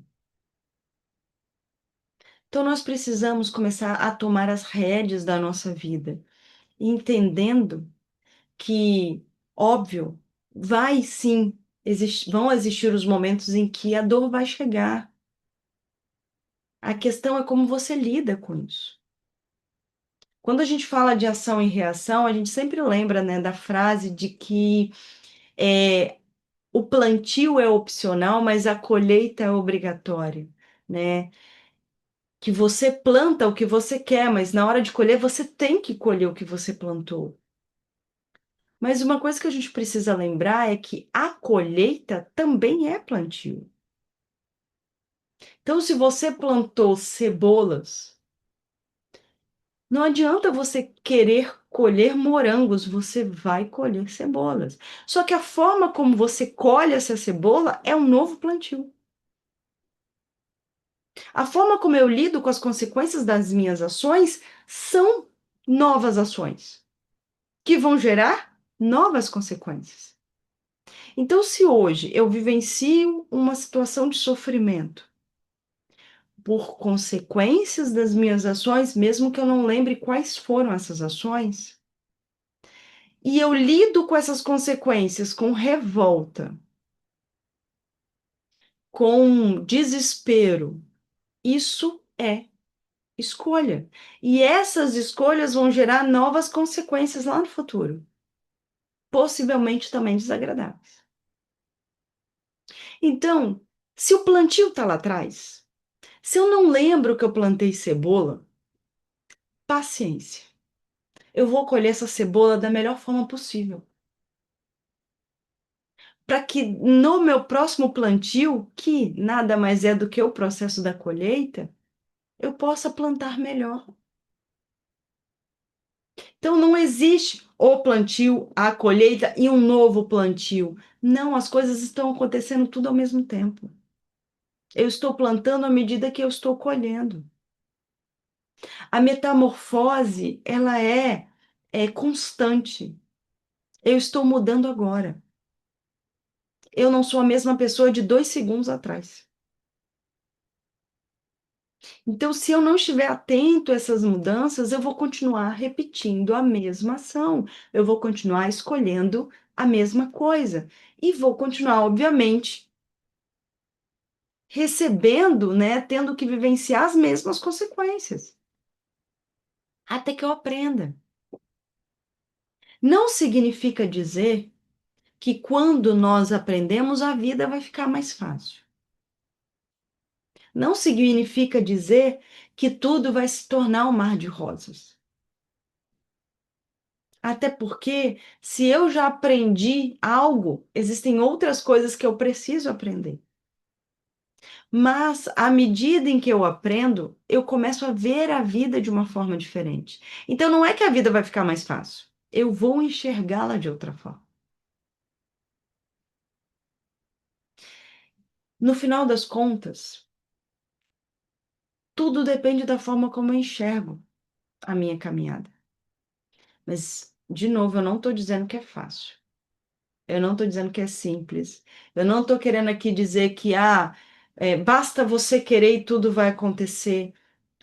[SPEAKER 1] Então, nós precisamos começar a tomar as rédeas da nossa vida, entendendo que, óbvio, vai sim, vão existir os momentos em que a dor vai chegar. A questão é como você lida com isso. Quando a gente fala de ação e reação, a gente sempre lembra, né, da frase de que é, o plantio é opcional, mas a colheita é obrigatória, né? Que você planta o que você quer, mas na hora de colher você tem que colher o que você plantou. Mas uma coisa que a gente precisa lembrar é que a colheita também é plantio. Então, se você plantou cebolas, não adianta você querer colher morangos, você vai colher cebolas. Só que a forma como você colhe essa cebola é um novo plantio. A forma como eu lido com as consequências das minhas ações são novas ações, que vão gerar novas consequências. Então, se hoje eu vivencio uma situação de sofrimento por consequências das minhas ações, mesmo que eu não lembre quais foram essas ações, e eu lido com essas consequências com revolta, com desespero, isso é escolha. E essas escolhas vão gerar novas consequências lá no futuro, possivelmente também desagradáveis. Então, se o plantio está lá atrás, se eu não lembro que eu plantei cebola, paciência. Eu vou colher essa cebola da melhor forma possível. Para que no meu próximo plantio, que nada mais é do que o processo da colheita, eu possa plantar melhor. Então não existe o plantio, a colheita e um novo plantio. Não, as coisas estão acontecendo tudo ao mesmo tempo. Eu estou plantando à medida que eu estou colhendo. A metamorfose, ela é constante. Eu estou mudando agora. Eu não sou a mesma pessoa de 2 segundos atrás. Então, se eu não estiver atento a essas mudanças, eu vou continuar repetindo a mesma ação. Eu vou continuar escolhendo a mesma coisa. E vou continuar, obviamente, recebendo, né, tendo que vivenciar as mesmas consequências. Até que eu aprenda. Não significa dizer que quando nós aprendemos, a vida vai ficar mais fácil. Não significa dizer que tudo vai se tornar um mar de rosas. Até porque, se eu já aprendi algo, existem outras coisas que eu preciso aprender. Mas, à medida em que eu aprendo, eu começo a ver a vida de uma forma diferente. Então, não é que a vida vai ficar mais fácil, eu vou enxergá-la de outra forma. No final das contas, tudo depende da forma como eu enxergo a minha caminhada. Mas, de novo, eu não estou dizendo que é fácil. Eu não estou dizendo que é simples. Eu não estou querendo aqui dizer que basta você querer e tudo vai acontecer.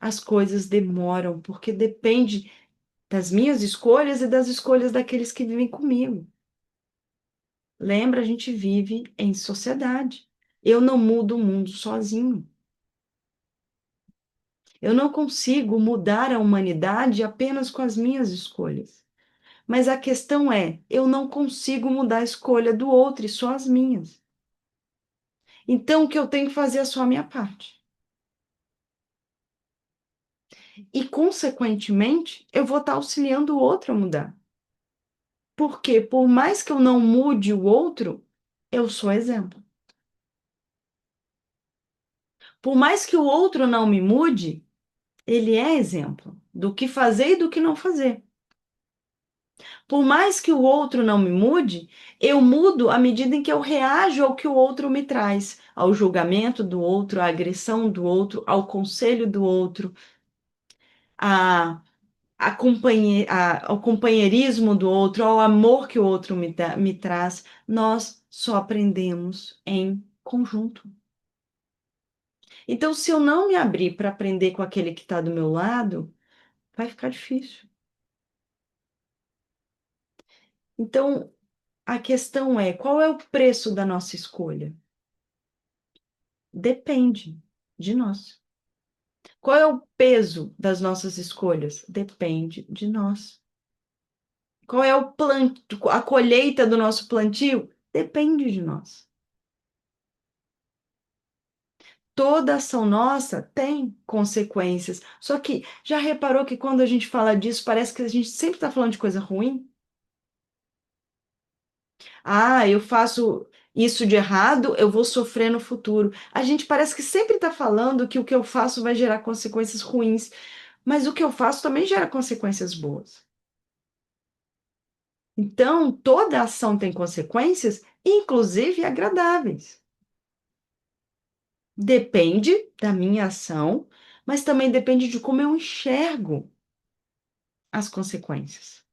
[SPEAKER 1] As coisas demoram, porque depende das minhas escolhas e das escolhas daqueles que vivem comigo. Lembra, a gente vive em sociedade. Eu não mudo o mundo sozinho. Eu não consigo mudar a humanidade apenas com as minhas escolhas. Mas a questão é, eu não consigo mudar a escolha do outro e só as minhas. Então, o que eu tenho que fazer é só a minha parte. E, consequentemente, eu vou estar auxiliando o outro a mudar. Porque, por mais que eu não mude o outro, eu sou exemplo. Por mais que o outro não me mude, ele é exemplo do que fazer e do que não fazer. Por mais que o outro não me mude, eu mudo à medida em que eu reajo ao que o outro me traz, ao julgamento do outro, à agressão do outro, ao conselho do outro, a ao companheirismo do outro, ao amor que o outro me traz, nós só aprendemos em conjunto. Então, se eu não me abrir para aprender com aquele que está do meu lado, vai ficar difícil. Então, a questão é: qual é o preço da nossa escolha? Depende de nós. Qual é o peso das nossas escolhas? Depende de nós. Qual é a colheita do nosso plantio? Depende de nós. Toda ação nossa tem consequências. Só que já reparou que quando a gente fala disso, parece que a gente sempre está falando de coisa ruim? Ah, eu faço isso de errado, eu vou sofrer no futuro. A gente parece que sempre está falando que o que eu faço vai gerar consequências ruins, mas o que eu faço também gera consequências boas. Então, toda ação tem consequências, inclusive agradáveis. Depende da minha ação, mas também depende de como eu enxergo as consequências.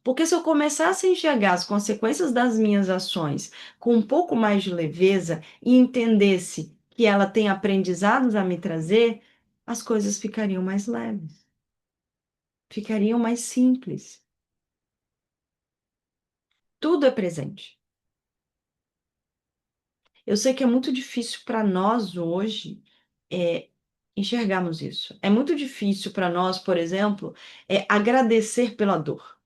[SPEAKER 1] Porque se eu começasse a enxergar as consequências das minhas ações com um pouco mais de leveza e entendesse que ela tem aprendizados a me trazer, as coisas ficariam mais leves, ficariam mais simples. Tudo é presente. Eu sei que é muito difícil para nós hoje é, enxergarmos isso. É muito difícil para nós, por exemplo, agradecer pela dor.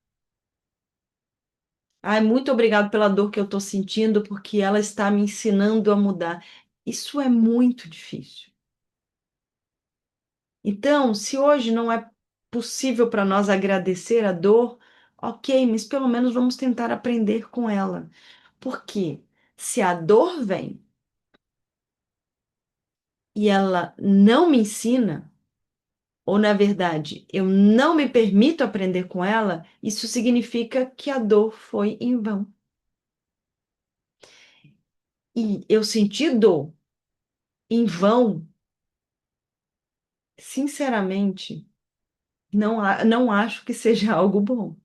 [SPEAKER 1] Ai, muito obrigado pela dor que eu estou sentindo, porque ela está me ensinando a mudar. Isso é muito difícil. Então, se hoje não é possível para nós agradecer a dor, ok, mas pelo menos vamos tentar aprender com ela. Porque se a dor vem e ela não me ensina, ou na verdade, eu não me permito aprender com ela, isso significa que a dor foi em vão. E eu senti dor. em vão, sinceramente, não acho que seja algo bom.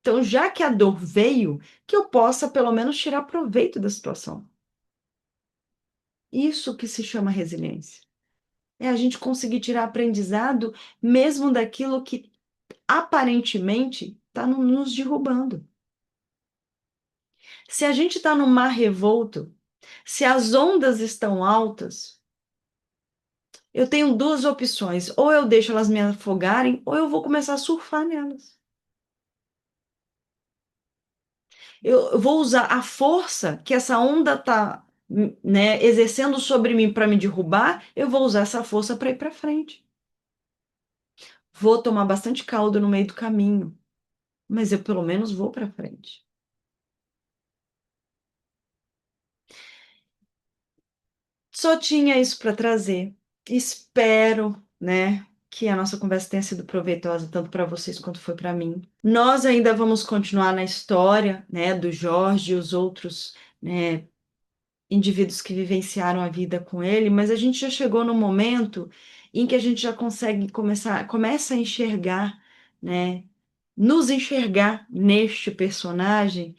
[SPEAKER 1] Então, já que a dor veio, que eu possa pelo menos tirar proveito da situação. Isso que se chama resiliência. É a gente conseguir tirar aprendizado mesmo daquilo que aparentemente está nos derrubando. Se a gente está no mar revolto, se as ondas estão altas, eu tenho duas opções: ou eu deixo elas me afogarem, ou eu vou começar a surfar nelas. Eu vou usar a força que essa onda está, né, exercendo sobre mim para me derrubar, eu vou usar essa força para ir para frente. Vou tomar bastante caldo no meio do caminho, mas eu pelo menos vou para frente. Só tinha isso para trazer. Espero, né, que a nossa conversa tenha sido proveitosa tanto para vocês quanto foi para mim. Nós ainda vamos continuar na história, né, do Jorge e os outros, né, indivíduos que vivenciaram a vida com ele, mas a gente já chegou no momento em que a gente já consegue começa a enxergar, né, nos enxergar neste personagem,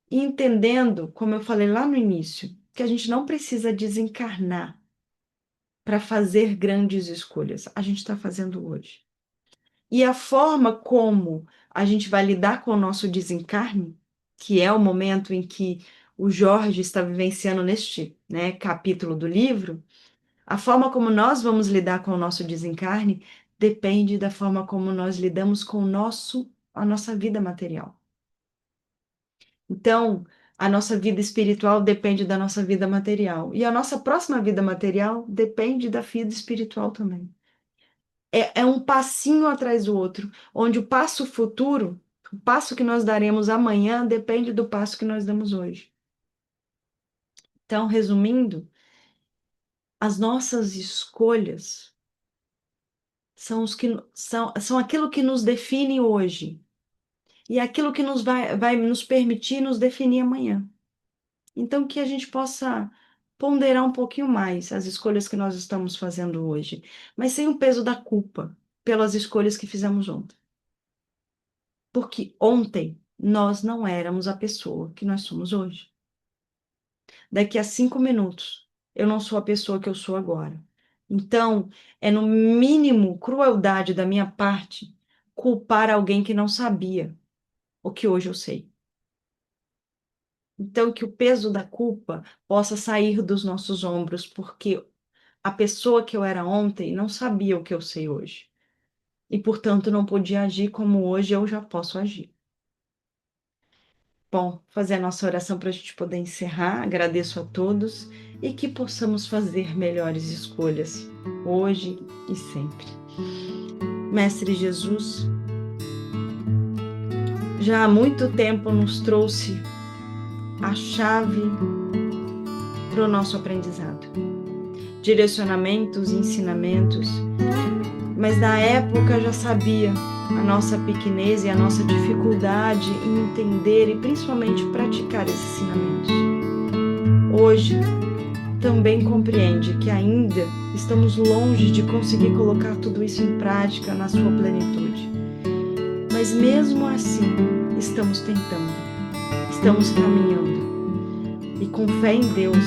[SPEAKER 1] entendendo, como eu falei lá no início, que a gente não precisa desencarnar para fazer grandes escolhas. A gente está fazendo hoje. E a forma como a gente vai lidar com o nosso desencarne, que é o momento em que o Jorge está vivenciando neste, né, capítulo do livro, a forma como nós vamos lidar com o nosso desencarne depende da forma como nós lidamos com a nossa vida material. Então, a nossa vida espiritual depende da nossa vida material. E a nossa próxima vida material depende da vida espiritual também. É um passinho atrás do outro, onde o passo futuro, o passo que nós daremos amanhã, depende do passo que nós damos hoje. Então, resumindo, as nossas escolhas são aquilo que nos define hoje e aquilo que vai nos permitir nos definir amanhã. Então, que a gente possa ponderar um pouquinho mais as escolhas que nós estamos fazendo hoje, mas sem o peso da culpa pelas escolhas que fizemos ontem. Porque ontem nós não éramos a pessoa que nós somos hoje. Daqui a 5 minutos, eu não sou a pessoa que eu sou agora. Então, é no mínimo crueldade da minha parte culpar alguém que não sabia o que hoje eu sei. Então, que o peso da culpa possa sair dos nossos ombros, porque a pessoa que eu era ontem não sabia o que eu sei hoje. E, portanto, não podia agir como hoje eu já posso agir. Bom, fazer a nossa oração para a gente poder encerrar. Agradeço a todos e que possamos fazer melhores escolhas hoje e sempre. Mestre Jesus, já há muito tempo nos trouxe a chave para o nosso aprendizado, direcionamentos e ensinamentos, mas na época já sabia a nossa pequenez e a nossa dificuldade em entender e principalmente praticar esses ensinamentos. Hoje, também compreende que ainda estamos longe de conseguir colocar tudo isso em prática na sua plenitude. Mas mesmo assim, estamos tentando, estamos caminhando. E com fé em Deus,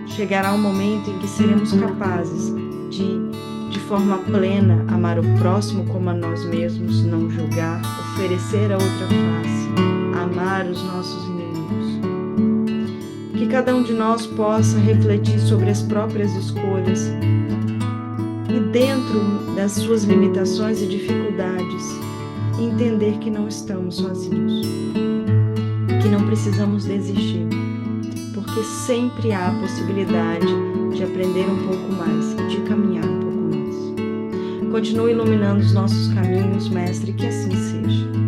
[SPEAKER 1] chegará um momento em que seremos capazes de forma plena, amar o próximo como a nós mesmos, não julgar, oferecer a outra face, amar os nossos inimigos. Que cada um de nós possa refletir sobre as próprias escolhas e, dentro das suas limitações e dificuldades, entender que não estamos sozinhos, que não precisamos desistir, porque sempre há a possibilidade de aprender um pouco mais, de caminhar um pouco mais. Continue iluminando os nossos caminhos, Mestre, que assim seja.